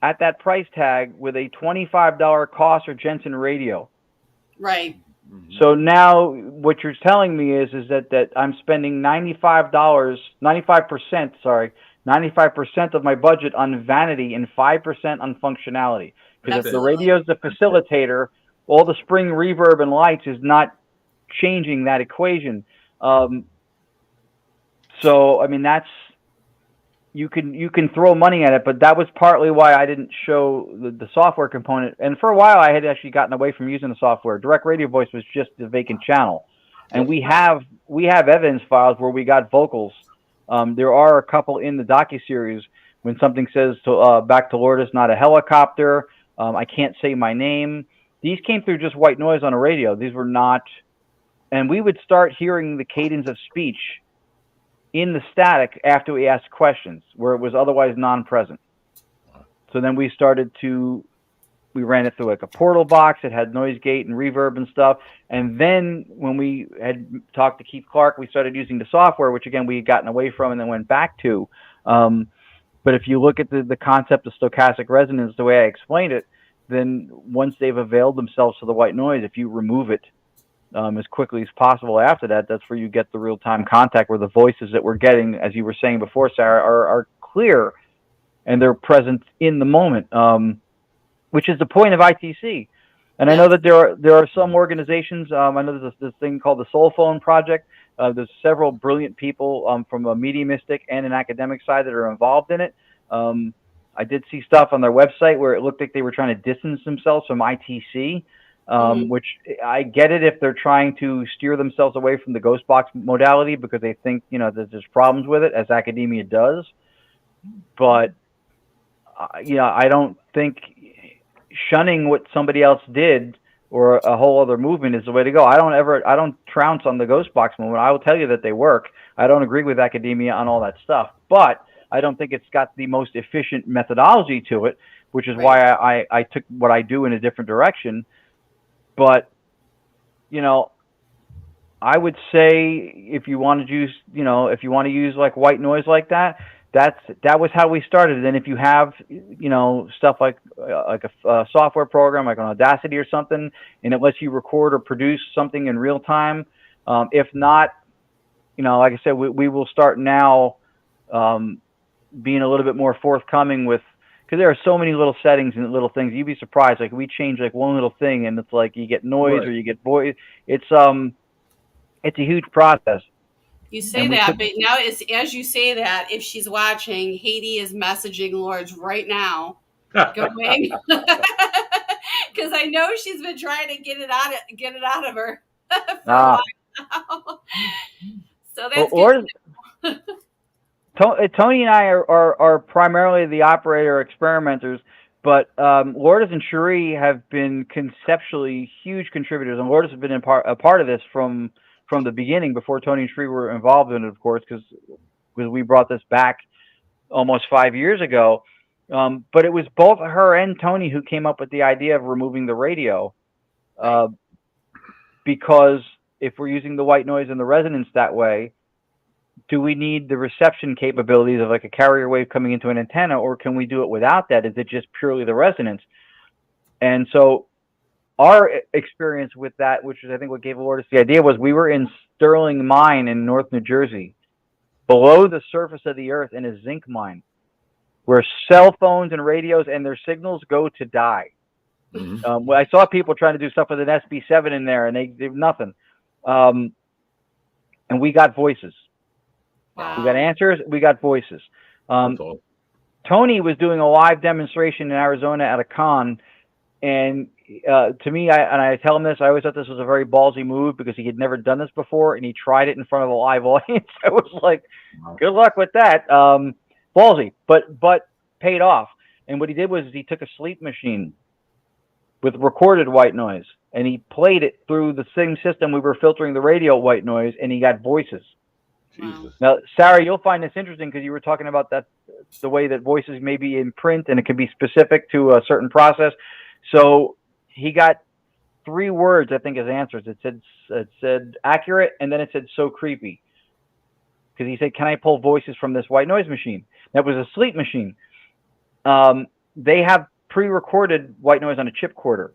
at that price tag with a $25 cost or Jensen radio. Right. So now what you're telling me is that I'm spending 95% of my budget on vanity and 5% on functionality. Because if the radio is the facilitator, all the spring reverb and lights is not changing that equation. So I mean, that's, you can throw money at it, but that was partly why I didn't show the software component. And for a while, I had actually gotten away from using the software. Direct radio voice was just the vacant channel, and we have evidence files where we got vocals. There are a couple in the docuseries when something says back to Lourdes, not a helicopter. I can't say my name. These came through just white noise on a radio. These were not, and we would start hearing the cadence of speech in the static after we asked questions where it was otherwise non-present. So then we ran it through like a portal box. It had noise gate and reverb and stuff. And then when we had talked to Keith Clark, we started using the software, which again, we had gotten away from and then went back to. But if you look at the concept of stochastic resonance, the way I explained it, then once they've availed themselves to the white noise, if you remove it as quickly as possible after that, that's where you get the real-time contact where the voices that we're getting, as you were saying before, Sarah, are clear and they're present in the moment, which is the point of ITC. And I know that there are some organizations, I know there's this thing called the Soul Phone Project. There's several brilliant people from a mediumistic and an academic side that are involved in it. I did see stuff on their website where it looked like they were trying to distance themselves from ITC. Which I get it if they're trying to steer themselves away from the ghost box modality because they think, that there's problems with it, as academia does. But, I don't think shunning what somebody else did or a whole other movement is the way to go. I don't trounce on the ghost box movement. I will tell you that they work. I don't agree with academia on all that stuff, but I don't think it's got the most efficient methodology to it, which is why I took what I do in a different direction. But, I would say if you want to use like white noise like that, that was how we started. And if you have, stuff like a software program, like an Audacity or something, and it lets you record or produce something in real time, if not, like I said, we will start now, being a little bit more forthcoming with, because there are so many little settings and little things. You'd be surprised. Like we change like one little thing, and it's like you get noise or you get voice. It's a huge process.
You say that, but now as you say that, if she's watching, Haiti is messaging Lourdes right now, going because I know she's been trying to get it out of her for a while now. So that's good.
Tony and I are primarily the operator experimenters, but Lourdes and Cherie have been conceptually huge contributors, and Lourdes has been a part of this from the beginning, before Tony and Cherie were involved in it, of course, because we brought this back almost 5 years ago. But it was both her and Tony who came up with the idea of removing the radio, because if we're using the white noise and the resonance that way, do we need the reception capabilities of like a carrier wave coming into an antenna, or can we do it without that? Is it just purely the resonance? And so our experience with that, which is I think what gave Lourdes the idea, was we were in Sterling Mine in North New Jersey, below the surface of the earth in a zinc mine, where cell phones and radios and their signals go to die.
Mm-hmm.
I saw people trying to do stuff with an SB7 in there, and they did nothing. And we got voices.
Wow.
We got answers. We got voices.
That's all.
Tony was doing a live demonstration in Arizona at a con, and to me, I tell him this, I always thought this was a very ballsy move because he had never done this before, and he tried it in front of a live audience. I was like, good luck with that. Ballsy, but paid off. And what he did was he took a sleep machine with recorded white noise, and he played it through the same system we were filtering the radio white noise, and he got voices.
Jesus.
Now, Sarah, you'll find this interesting because you were talking about that, the way that voices may be in print and it can be specific to a certain process. So he got 3 words, I think, as answers. It said accurate, and then it said so creepy. Because he said, can I pull voices from this white noise machine? That was a sleep machine. They have pre-recorded white noise on a chipcorder.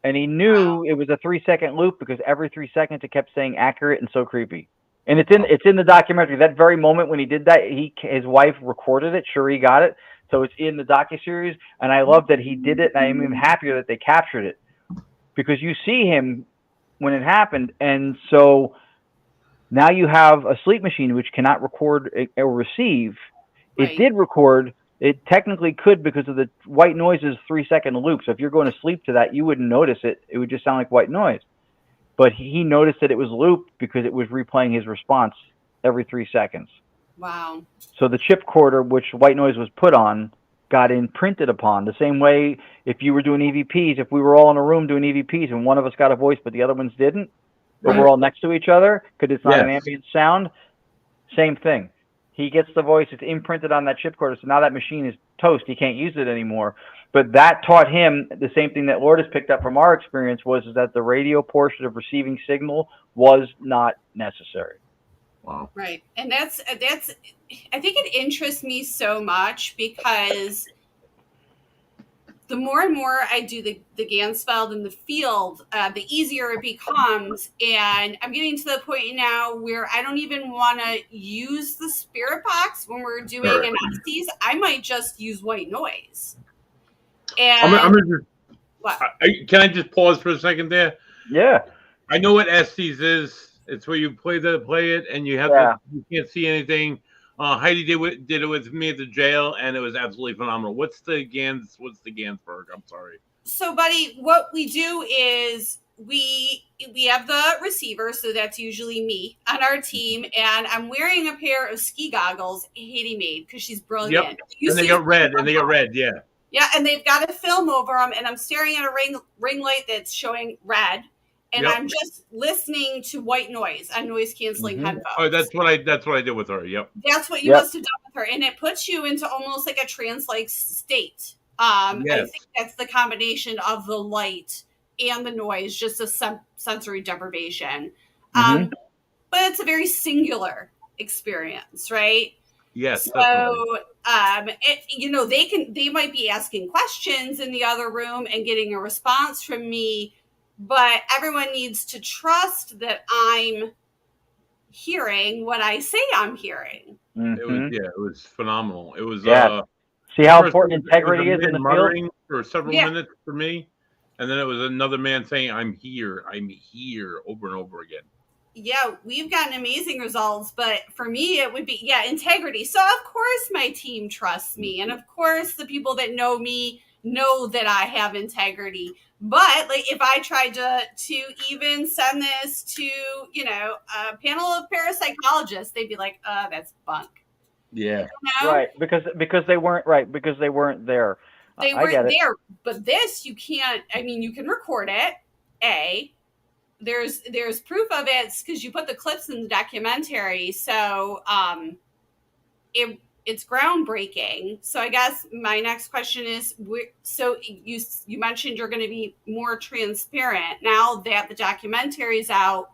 And he knew it was a 3-second loop because every 3 seconds it kept saying accurate and so creepy. And it's in the documentary. That very moment when he did that, his wife recorded it. Cherie got it. So it's in the docuseries. And I love that he did it. And I'm even happier that they captured it. Because you see him when it happened. And so now you have a sleep machine which cannot record or receive. Right. It did record. It technically could because of the white noise is 3-second loop. So if you're going to sleep to that, you wouldn't notice it. It would just sound like white noise. But he noticed that it was looped because it was replaying his response every 3 seconds.
Wow.
So the chipcorder, which white noise was put on, got imprinted upon. The same way if you were doing EVPs, if we were all in a room doing EVPs and one of us got a voice but the other ones didn't, but we're all next to each other because it's not an ambient sound, same thing. He gets the voice, it's imprinted on that chipcorder, so now that machine is toast. He can't use it anymore. But that taught him the same thing that Lourdes picked up from our experience was that the radio portion of receiving signal was not necessary.
Wow.
Right. And that's I think it interests me so much because the more and more I do the Gansfeld in the field, the easier it becomes. And I'm getting to the point now where I don't even want to use the spirit box when we're doing MSCs. I might just use white noise. And
I'm can I just pause for a second there?
Yeah.
I know what SCs is. It's where you play it and you have you can't see anything. Heidi did it with me at the jail, and it was absolutely phenomenal. What's the Gansberg? I'm sorry.
So, Buddy, what we do is we have the receiver, so that's usually me on our team, and I'm wearing a pair of ski goggles Haiti made because she's brilliant.
Yep. And they got red, yeah.
Yeah, and they've got a film over them, and I'm staring at a ring light that's showing red, and I'm just listening to white noise on noise canceling headphones.
Oh, that's what I did with her. Yep.
That's what you must have done with her, and it puts you into almost like a trance-like state. I think that's the combination of the light and the noise, just a sensory deprivation. But it's a very singular experience, right?
Yes.
So, they might be asking questions in the other room and getting a response from me, but everyone needs to trust that I'm hearing what I say I'm hearing.
It was phenomenal. It was
see how important integrity is in the field
for several minutes for me, and then it was another man saying, I'm here, over and over again.
Yeah, we've gotten amazing results, but for me, it would be, integrity. So, of course, my team trusts me. And, of course, the people that know me know that I have integrity. But, like, if I tried to even send this to, a panel of parapsychologists, they'd be like, that's bunk.
Yeah.
Right, because they weren't there.
They weren't there. But this, you can't, you can record it, There's proof of it because you put the clips in the documentary. So it's groundbreaking. So I guess my next question is, so you mentioned you're going to be more transparent now that the documentary is out.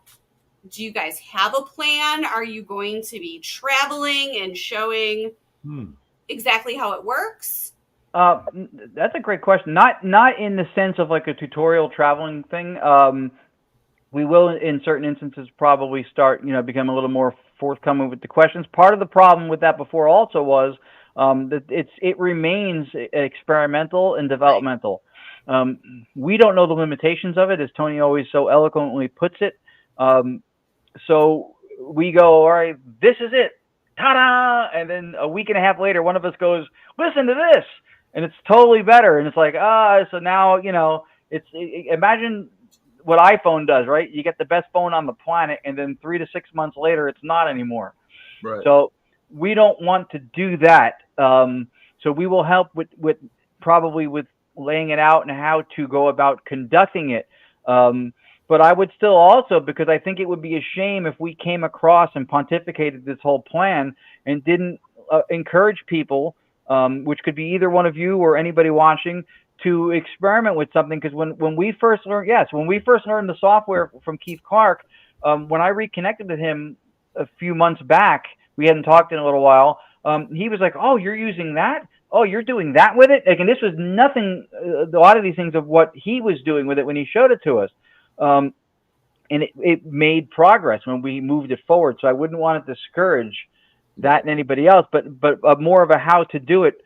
do you guys have a plan? Are you going to be traveling and showing exactly how it works?
That's a great question. Not in the sense of like a tutorial traveling thing. We will, in certain instances, probably start, become a little more forthcoming with the questions. Part of the problem with that before also was that it remains experimental and developmental. We don't know the limitations of it, as Tony always so eloquently puts it. So we go, all right, this is it, ta-da! And then a week and a half later, one of us goes, listen to this, and it's totally better. And it's like, so now, imagine what iPhone does, right? You get the best phone on the planet, and then 3 to 6 months later, it's not anymore.
Right.
So we don't want to do that. So we will help with laying it out and how to go about conducting it. But I would still also, because I think it would be a shame if we came across and pontificated this whole plan and didn't encourage people, which could be either one of you or anybody watching, to experiment with something. Because when we first learned the software from Keith Clark, when I reconnected with him a few months back, we hadn't talked in a little while. He was like, "Oh, you're using that? Oh, you're doing that with it?" Like, and this was nothing. A lot of these things of what he was doing with it when he showed it to us, and it made progress when we moved it forward. So I wouldn't want to discourage that and anybody else, but more of a how to do it.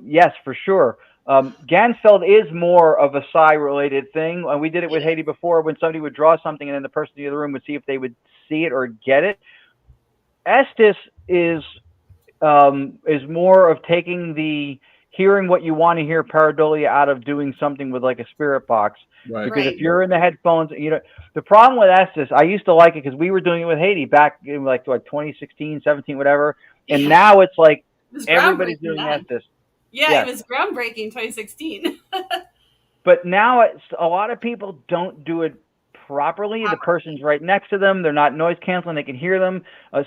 Yes, for sure. Gansfeld is more of a psi-related thing. We did it with Haiti before, when somebody would draw something and then the person in the other room would see if they would see it or get it. Estes is more of taking the hearing what you want to hear pareidolia out of doing something with like a spirit box. Right. Because if you're in the headphones, the problem with Estes, I used to like it because we were doing it with Haiti back in like 2016, 17, whatever. And now it's like everybody's doing Estes.
Yeah, it was groundbreaking 2016.
But now a lot of people don't do it properly. The person's right next to them. They're not noise canceling. They can hear them.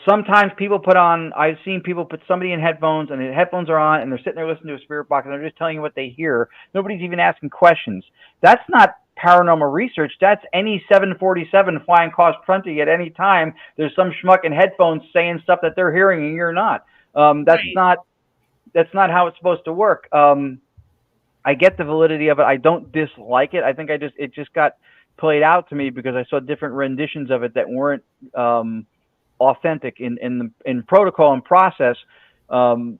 Sometimes I've seen people put somebody in headphones and the headphones are on and they're sitting there listening to a spirit box and they're just telling you what they hear. Nobody's even asking questions. That's not paranormal research. That's any 747 flying across front of you at any time. There's some schmuck in headphones saying stuff that they're hearing and you're not. That's not how it's supposed to work. I get the validity of it. I don't dislike it. I think it just got played out to me because I saw different renditions of it that weren't authentic in protocol and process. To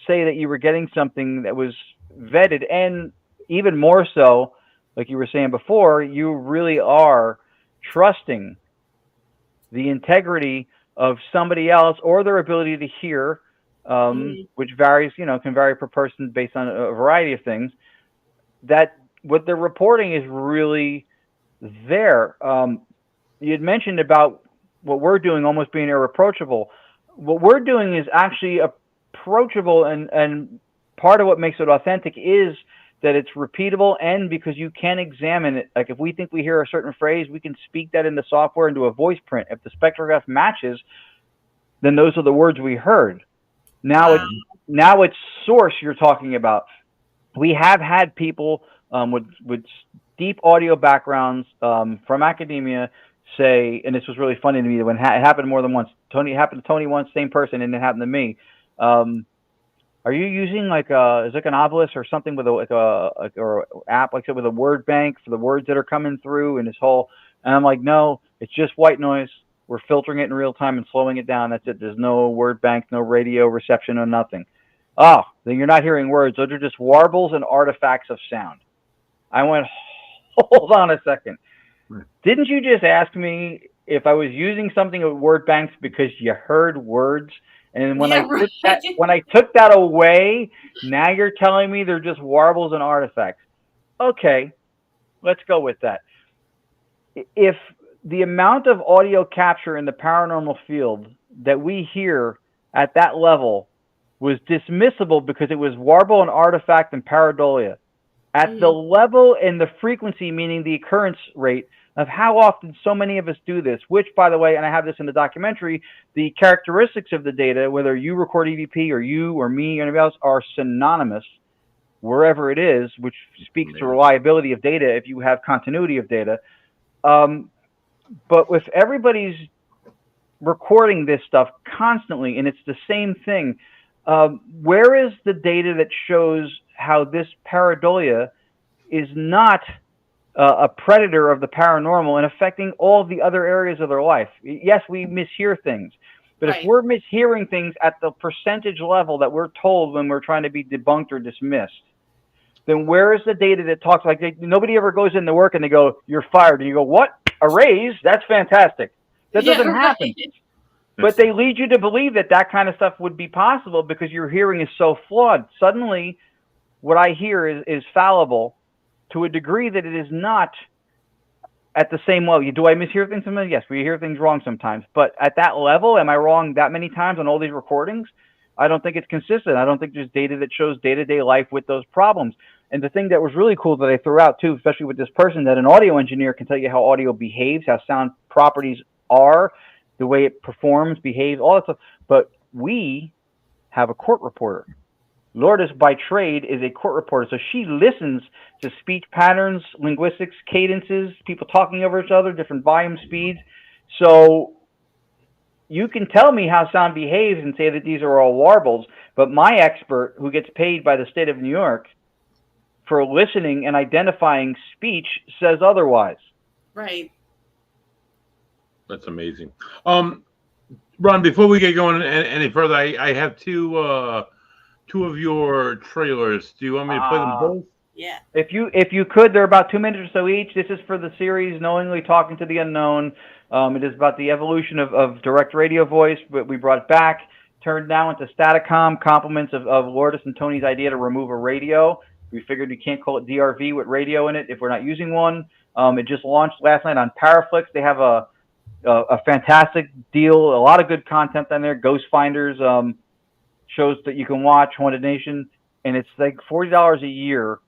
say that you were getting something that was vetted, and even more so, like you were saying before, you really are trusting the integrity of somebody else or their ability to hear, which varies, can vary per person based on a variety of things, that what they're reporting is really there. You had mentioned about what we're doing almost being irreproachable. What we're doing is actually approachable, and part of what makes it authentic is that it's repeatable, and because you can examine it. Like if we think we hear a certain phrase, we can speak that in the software into a voice print. If the spectrograph matches, then those are the words we heard. Now it's source you're talking about. We have had people with deep audio backgrounds from academia say, and this was really funny to me when it happened more than once. It happened to Tony once, same person, and it happened to me. Are you using like is it an obelisk or something with or app like with a word bank for the words that are coming through and this whole? And I'm like, no, it's just white noise. We're filtering it in real time and slowing it down. That's it. There's no word bank, no radio reception, no nothing. Oh, then you're not hearing words. Those are just warbles and artifacts of sound. I went, hold on a second. Didn't you just ask me if I was using something with word banks because you heard words? And when I took that away, now you're telling me they're just warbles and artifacts. Okay, let's go with that. If the amount of audio capture in the paranormal field that we hear at that level was dismissible because it was warble and artifact and pareidolia, at the level and the frequency, meaning the occurrence rate of how often so many of us do this, which, by the way, and I have this in the documentary, the characteristics of the data, whether you record EVP or you or me or anybody else, are synonymous wherever it is, which speaks to reliability of data if you have continuity of data. But if everybody's recording this stuff constantly and it's the same thing, where is the data that shows how this pareidolia is not a predator of the paranormal and affecting all the other areas of their life? Yes, we mishear things, but if we're mishearing things at the percentage level that we're told when we're trying to be debunked or dismissed, then where is the data that talks like nobody ever goes into work and they go, "You're fired," and you go, "What? A raise? That's fantastic." That doesn't happen. But they lead you to believe that that kind of stuff would be possible because your hearing is so flawed. Suddenly, what I hear is fallible to a degree that it is not at the same level. Do I mishear things sometimes? Yes, we hear things wrong sometimes. But at that level, am I wrong that many times on all these recordings? I don't think it's consistent. I don't think there's data that shows day-to-day life with those problems. And the thing that was really cool that I threw out, too, especially with this person, that an audio engineer can tell you how audio behaves, how sound properties are, the way it performs, behaves, all that stuff. But we have a court reporter. Lourdes, by trade, is a court reporter. So she listens to speech patterns, linguistics, cadences, people talking over each other, different volume speeds. So you can tell me how sound behaves and say that these are all warbles, but my expert, who gets paid by the state of New York for listening and identifying speech, says otherwise.
Right.
That's amazing. Ron, before we get going any further, I have two of your trailers. Do you want me to play them both?
Yeah.
If you could, they're about 2 minutes or so each. This is for the series Knowingly Talking to the Unknown. It is about the evolution of direct radio voice, but we brought back, turned now into Staticom, compliments of Lourdes and Tony's idea to remove a radio. We figured we can't call it DRV with radio in it if we're not using one. It just launched last night on Paraflix. They have a fantastic deal, a lot of good content on there. Ghost Finders, shows that you can watch, Haunted Nation, and it's like $40 a year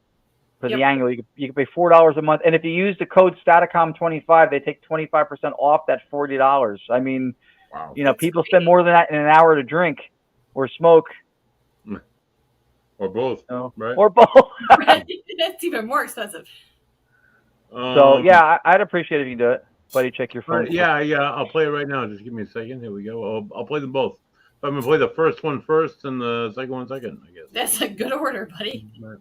for the annual. You can pay $4 a month, and if you use the code Staticom25, they take 25% off that $40. I mean, wow. You know, people spend more than that in an hour to drink or smoke.
Or both, right?
Or both.
That's even more expensive.
So, yeah, I'd appreciate it if you do it. Buddy, check your phone.
Yeah, I'll play it right now. Just give me a second. Here we go. I'll play them both. I'm going to play the first one first and the second one second, I guess.
That's a good order, buddy.
Right.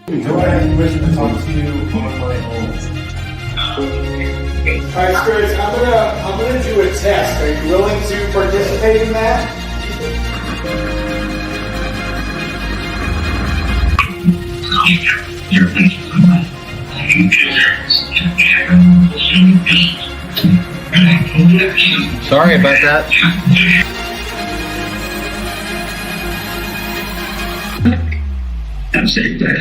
Do I have permission to talk to you on my own? Alright, Spirits, I'm gonna do a test. Are you willing to participate in that?
Sorry about that. I'm saying that.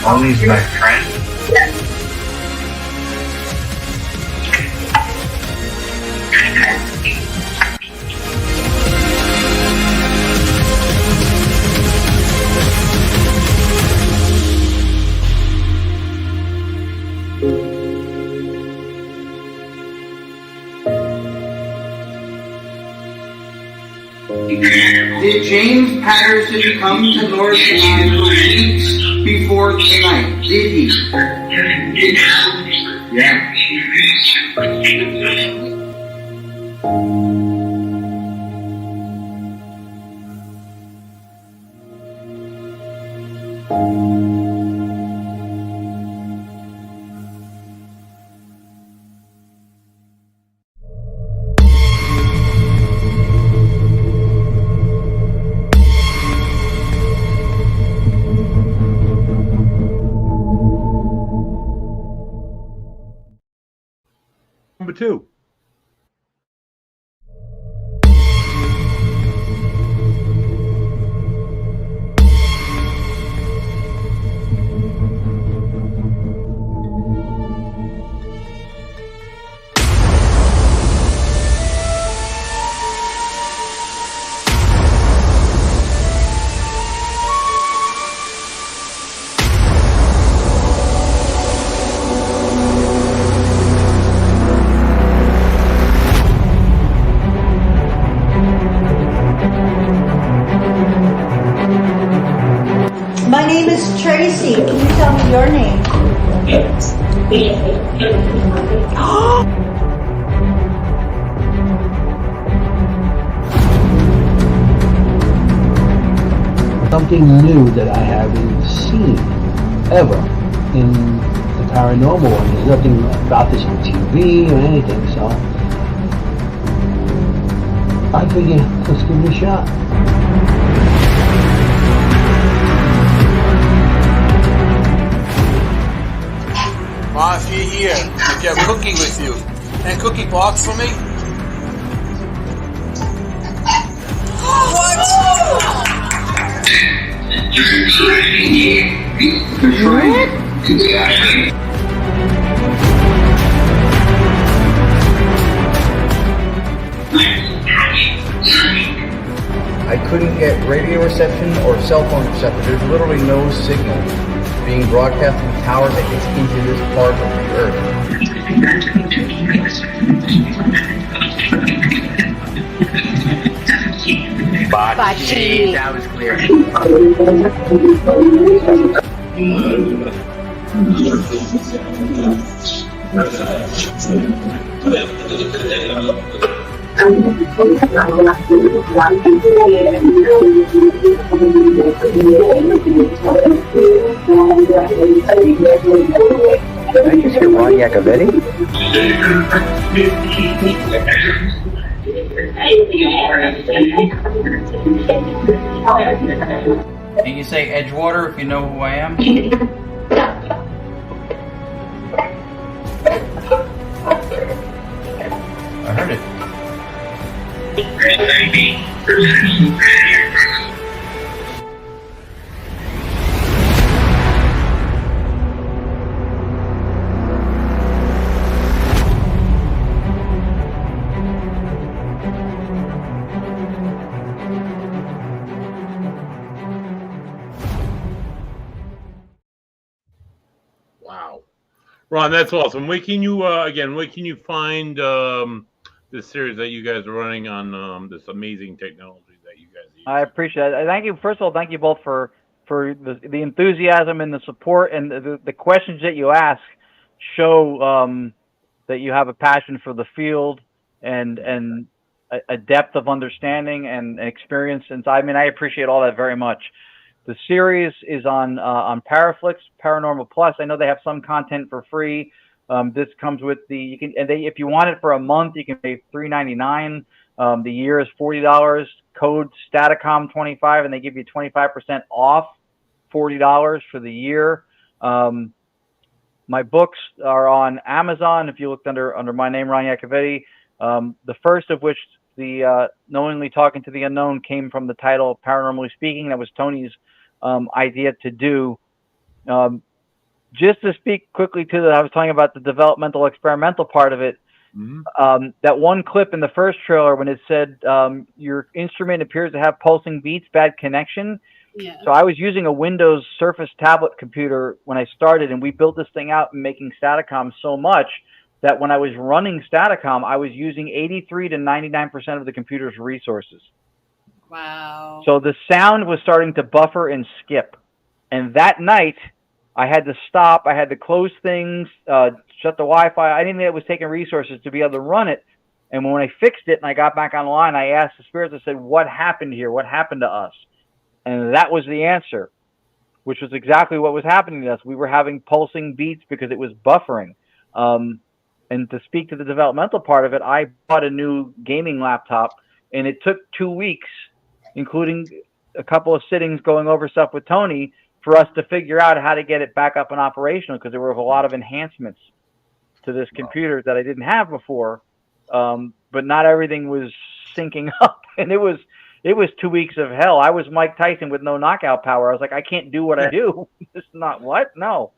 Tony's my friend.
Did James Patterson come to North Carolina weeks before tonight? Did he? Yeah.
2.
My name is Tracy. Can you tell me your name?
Something new that I haven't seen ever in the paranormal one. There's nothing about this on TV or anything, so I figure let's give it a shot.
Ma, if you're here, if you have cookie with you, and cookie box for me?
I couldn't get radio reception or cell phone reception. There's literally no signal being broadcast from towers that gets into this part of the earth.
Bachi.
That was clear.
Did I just hear Ron Yacovetti?
And you say Edgewater if you know who I am? I heard it.
Wow, Ron, that's awesome. Where can you where can you find this series that you guys are running on this amazing technology that you guys use?
I appreciate it. Thank you. First of all, thank you both for the enthusiasm and the support, and the questions that you ask show that you have a passion for the field and a depth of understanding and experience. And so, I mean, I appreciate all that very much. The series is on Paraflix, Paranormal Plus. I know they have some content for free. This comes with if you want it for a month, you can pay $3.99. The year is $40. Code Statacom25, and they give you 25% off $40 for the year. My books are on Amazon. If you looked under my name, Ron Yacovetti, the first of which, the Knowingly Talking to the Unknown, came from the title Paranormally Speaking. That was Tony's idea to do. Just to speak quickly to that, I was talking about the developmental experimental part of it. Mm-hmm. That one clip in the first trailer when it said your instrument appears to have pulsing beats, bad connection. Yeah. So I was using a Windows Surface tablet computer when I started, and we built this thing out and making Statacom so much that when I was running Statacom, I was using 83 to 99% of the computer's resources.
Wow.
So the sound was starting to buffer and skip. And that night, I had to stop. I had to close things, shut the Wi-Fi. I didn't think it was taking resources to be able to run it. And when I fixed it and I got back online, I asked the spirits, I said, what happened here? What happened to us? And that was the answer, which was exactly what was happening to us. We were having pulsing beats because it was buffering. And to speak to the developmental part of it, I bought a new gaming laptop, and it took 2 weeks, including a couple of sittings going over stuff with Tony, for us to figure out how to get it back up and operational, because there were a lot of enhancements. to this computer that I didn't have before, but not everything was syncing up, and it was 2 weeks of hell. I was Mike Tyson with no knockout power. I was like, I can't do what I do. It's not what? No.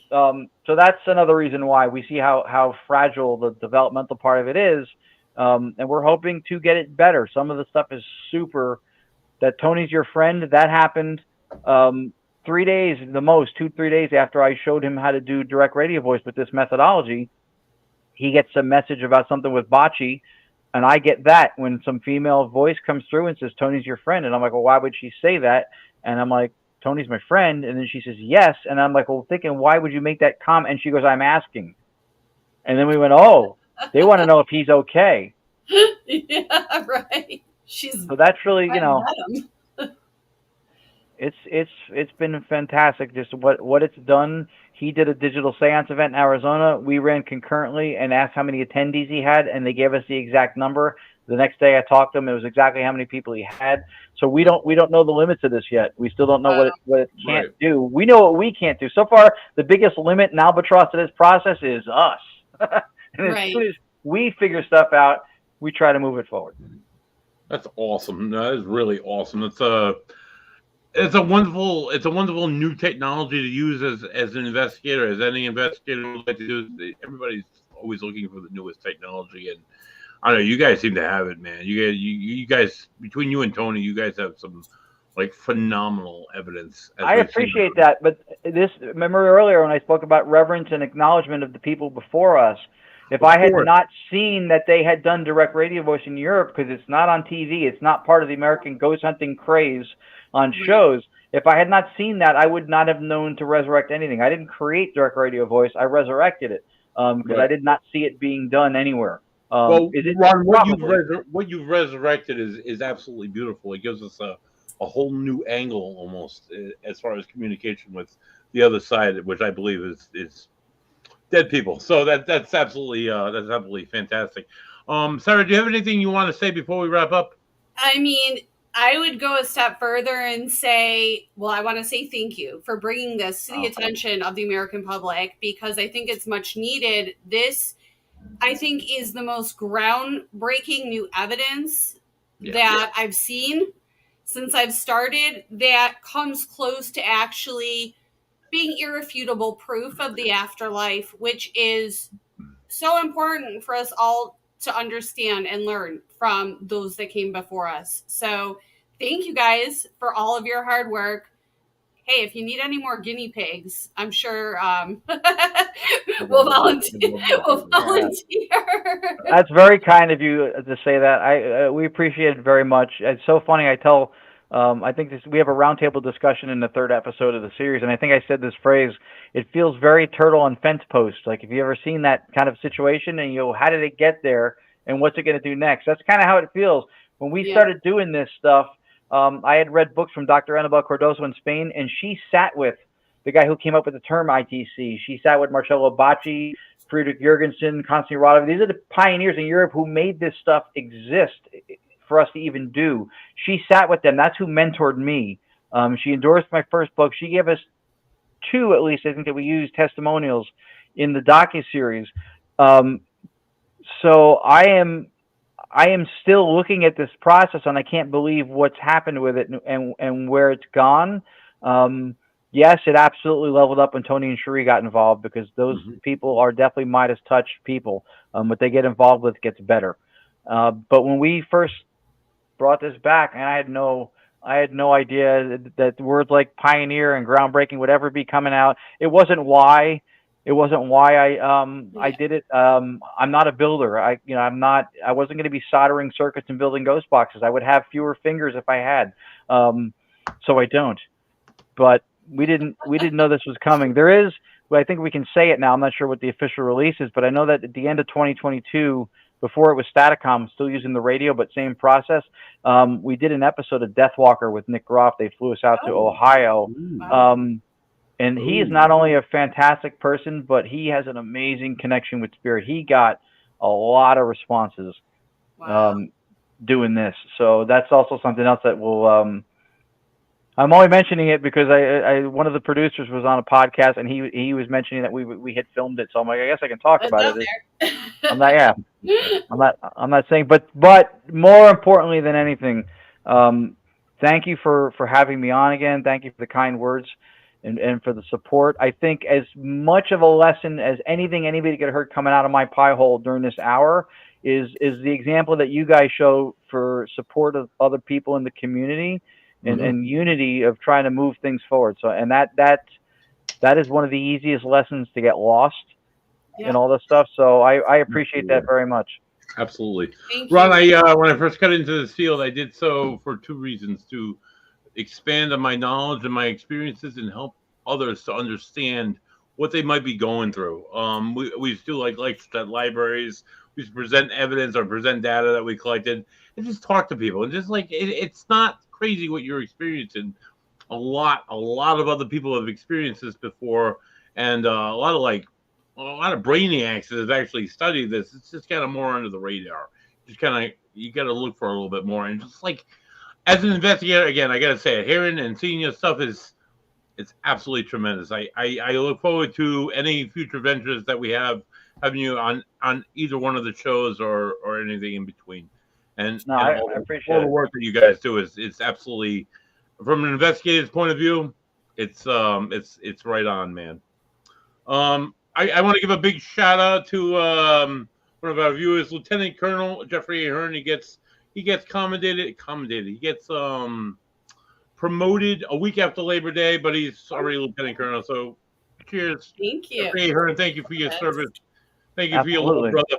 So that's another reason why we see how fragile the developmental part of it is, and we're hoping to get it better. Some of the stuff is super. That Tony's your friend, that happened 3 days, the most, 2-3 days after I showed him how to do direct radio voice with this methodology. He gets a message about something with bocce, and I get that when some female voice comes through and says, Tony's your friend. And I'm like, well, why would she say that? And I'm like, Tony's my friend. And then she says, yes. And I'm like, well, thinking, why would you make that comment? And she goes, I'm asking. And then we went, oh, they want to know if he's okay.
Yeah, right.
So that's really, it's been fantastic. Just what it's done. He did a digital seance event in Arizona. We ran concurrently and asked how many attendees he had, and they gave us the exact number. The next day I talked to him. It was exactly how many people he had. So we don't know the limits of this yet. We still don't know what it can't do. We know what we can't do. So far, the biggest limit and albatross to this process is us. And as soon as we figure stuff out, we try to move it forward.
That's awesome. That is really awesome. It's a wonderful new technology to use as an investigator, as any investigator would like to do. Everybody's always looking for the newest technology, and I don't know. You guys seem to have it, man. You guys between you and Tony, you guys have some like phenomenal evidence.
I appreciate that, but remember earlier when I spoke about reverence and acknowledgement of the people before us. If I had not seen that they had done direct radio voice in Europe, because it's not on TV, it's not part of the American ghost hunting craze on shows. If I had not seen that, I would not have known to resurrect anything. I didn't create direct radio voice. I resurrected it because I did not see it being done anywhere.
Well, Ron, what you've resurrected is absolutely beautiful. It gives us a whole new angle almost as far as communication with the other side, which I believe is dead people. So that's absolutely fantastic. Sarah, do you have anything you want to say before we wrap up?
I mean, I would go a step further and say, well, I want to say thank you for bringing this to the attention of the American public, because I think it's much needed. This, I think, is the most groundbreaking new evidence that I've seen since I've started that comes close to actually being irrefutable proof of the afterlife, which is so important for us all to understand and learn from those that came before us. So thank you guys for all of your hard work. Hey, if you need any more guinea pigs, I'm sure we'll volunteer.
That's very kind of you to say that. We appreciate it very much. It's so funny. I think we have a roundtable discussion in the 3rd episode of the series, and I think I said this phrase, it feels very turtle on fence post. Like, if you ever seen that kind of situation and how did it get there and what's it going to do next? That's kind of how it feels. When we started doing this stuff, I had read books from Dr. Annabel Cardoso in Spain, and she sat with the guy who came up with the term ITC. She sat with Marcello Bacci, Friedrich Jurgensen, Konstantin Radov. These are the pioneers in Europe who made this stuff exist for us to even do. She sat with them. That's who mentored me. She endorsed my first book. She gave us 2, at least, I think, that we used testimonials in the docuseries. So I am still looking at this process, and I can't believe what's happened with it and where it's gone. Yes, it absolutely leveled up when Tony and Cherie got involved, because those people are definitely Midas touch people. What they get involved with gets better. But when we first brought this back, and I had no idea that words like pioneer and groundbreaking would ever be coming out. It wasn't why I did it. I'm not a builder. I wasn't going to be soldering circuits and building ghost boxes. I would have fewer fingers if I had. So I don't. But we didn't know this was coming. There is, I think we can say it now. I'm not sure what the official release is, but I know that at the end of 2022, before it was Staticom, still using the radio, but same process. We did an episode of Deathwalker with Nick Groff. They flew us out to Ohio. And he is not only a fantastic person, but he has an amazing connection with spirit. He got a lot of responses doing this. So that's also something else that will I'm only mentioning it because I one of the producers was on a podcast and he was mentioning that we had filmed it. So I'm like, I guess I can talk about it. I'm not, yeah. I'm not saying, but more importantly than anything, thank you for having me on again. Thank you for the kind words and for the support. I think as much of a lesson as anything anybody could heard coming out of my pie hole during this hour is the example that you guys show for support of other people in the community and unity of trying to move things forward. So, and that is one of the easiest lessons to get lost and all this stuff. So I appreciate that very much.
Absolutely.
Thank
Ron,
you.
when I first got into this field, I did so for two reasons: to expand on my knowledge and my experiences and help others to understand what they might be going through. We used to do like at libraries. We used to present evidence or present data that we collected and just talk to people. And just like, it's not crazy what you're experiencing. A lot of other people have experienced this before. And a lot of brainiacs that have actually studied this. It's just kind of more under the radar. Just kind of, you got to look for a little bit more. And just like, as an investigator, again, I got to say it, hearing and seeing your stuff it's absolutely tremendous. I look forward to any future ventures that we have having you on either one of the shows or anything in between. And,
I
all
appreciate
all the work that you guys do is absolutely, from an investigator's point of view, it's right on, man. I want to give a big shout out to one of our viewers, Lieutenant Colonel Jeffrey Ahern. He gets commendated. He gets promoted a week after Labor Day, but he's already Lieutenant Colonel. So cheers.
Thank you.
Jeffrey Ahern, thank you for your service. Thank you
Absolutely.
for your little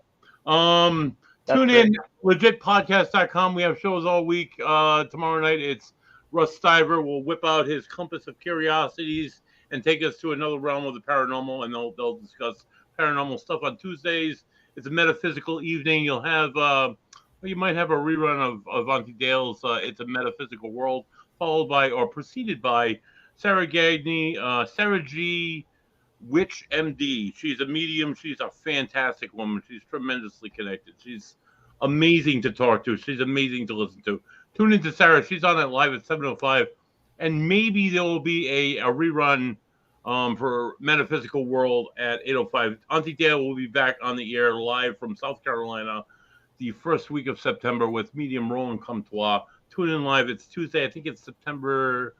brother. Tune in, legitpodcast.com. We have shows all week. Tomorrow night, it's Russ Stiver will whip out his compass of curiosities and take us to another realm of the paranormal, and they'll discuss paranormal stuff on Tuesdays. It's a metaphysical evening. You'll have, you might have a rerun of Auntie Dale's It's a Metaphysical World, followed by or preceded by Sarah Gagney, Sarah G. Witch MD. She's a medium. She's a fantastic woman. She's tremendously connected. She's amazing to talk to. She's amazing to listen to. Tune into Sarah. She's on it live at 7:05. And maybe there will be a rerun for Metaphysical World at 8:05. Auntie Dale will be back on the air live from South Carolina the first week of September with medium Roland Comtois. Tune in live. It's Tuesday. I think it's September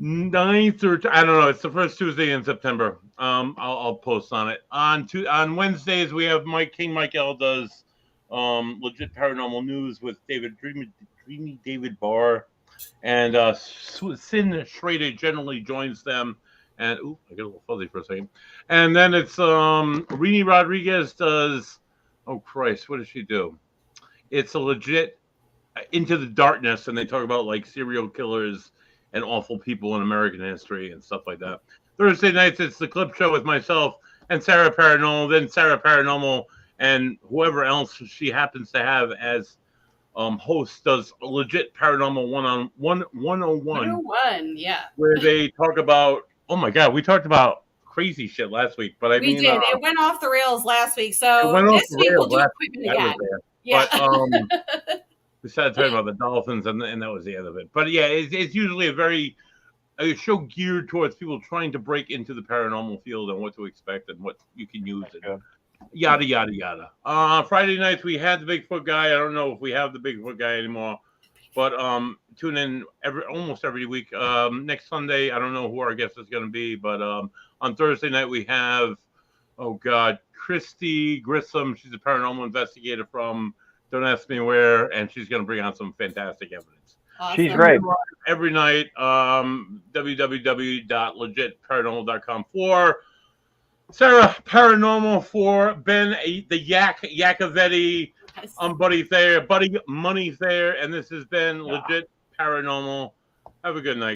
9th or I don't know. It's the first Tuesday in September. I'll post on it. On Wednesdays we have Mike L does legit paranormal news with Dreamy David Barr, and Cynn Shrader generally joins them. And I get a little fuzzy for a second. And then it's Rini Rodriguez does. Oh Christ, what does she do? It's a legit Into the Darkness, and they talk about like serial killers and awful people in American history and stuff like that. Thursday nights, it's the Clip Show with myself and Sarah Paranormal. Then Sarah Paranormal and whoever else she happens to have as host does a legit paranormal 101,
yeah,
where they talk about. Oh my God, we talked about crazy shit last week, but I mean,
we did. It went off the rails last week, so this week we'll do equipment again.
Yeah. But we started talking about the dolphins, and that was the end of it. But yeah, it's usually a show geared towards people trying to break into the paranormal field and what to expect and what you can use, and yada yada yada. Friday nights we had the Bigfoot guy. I don't know if we have the Bigfoot guy anymore, but tune in almost every week. Next Sunday, I don't know who our guest is going to be, but on Thursday night we have Christy Grissom. She's a paranormal investigator from Don't Ask Me Where, and she's going to bring on some fantastic evidence.
Awesome.
She's great.
Every night, www.legitparanormal.com for Sarah Paranormal, for Ben the Yakovetti. I'm Buddy Thayer, Buddy Money Thayer, and this has been Legit Paranormal. Have a good night.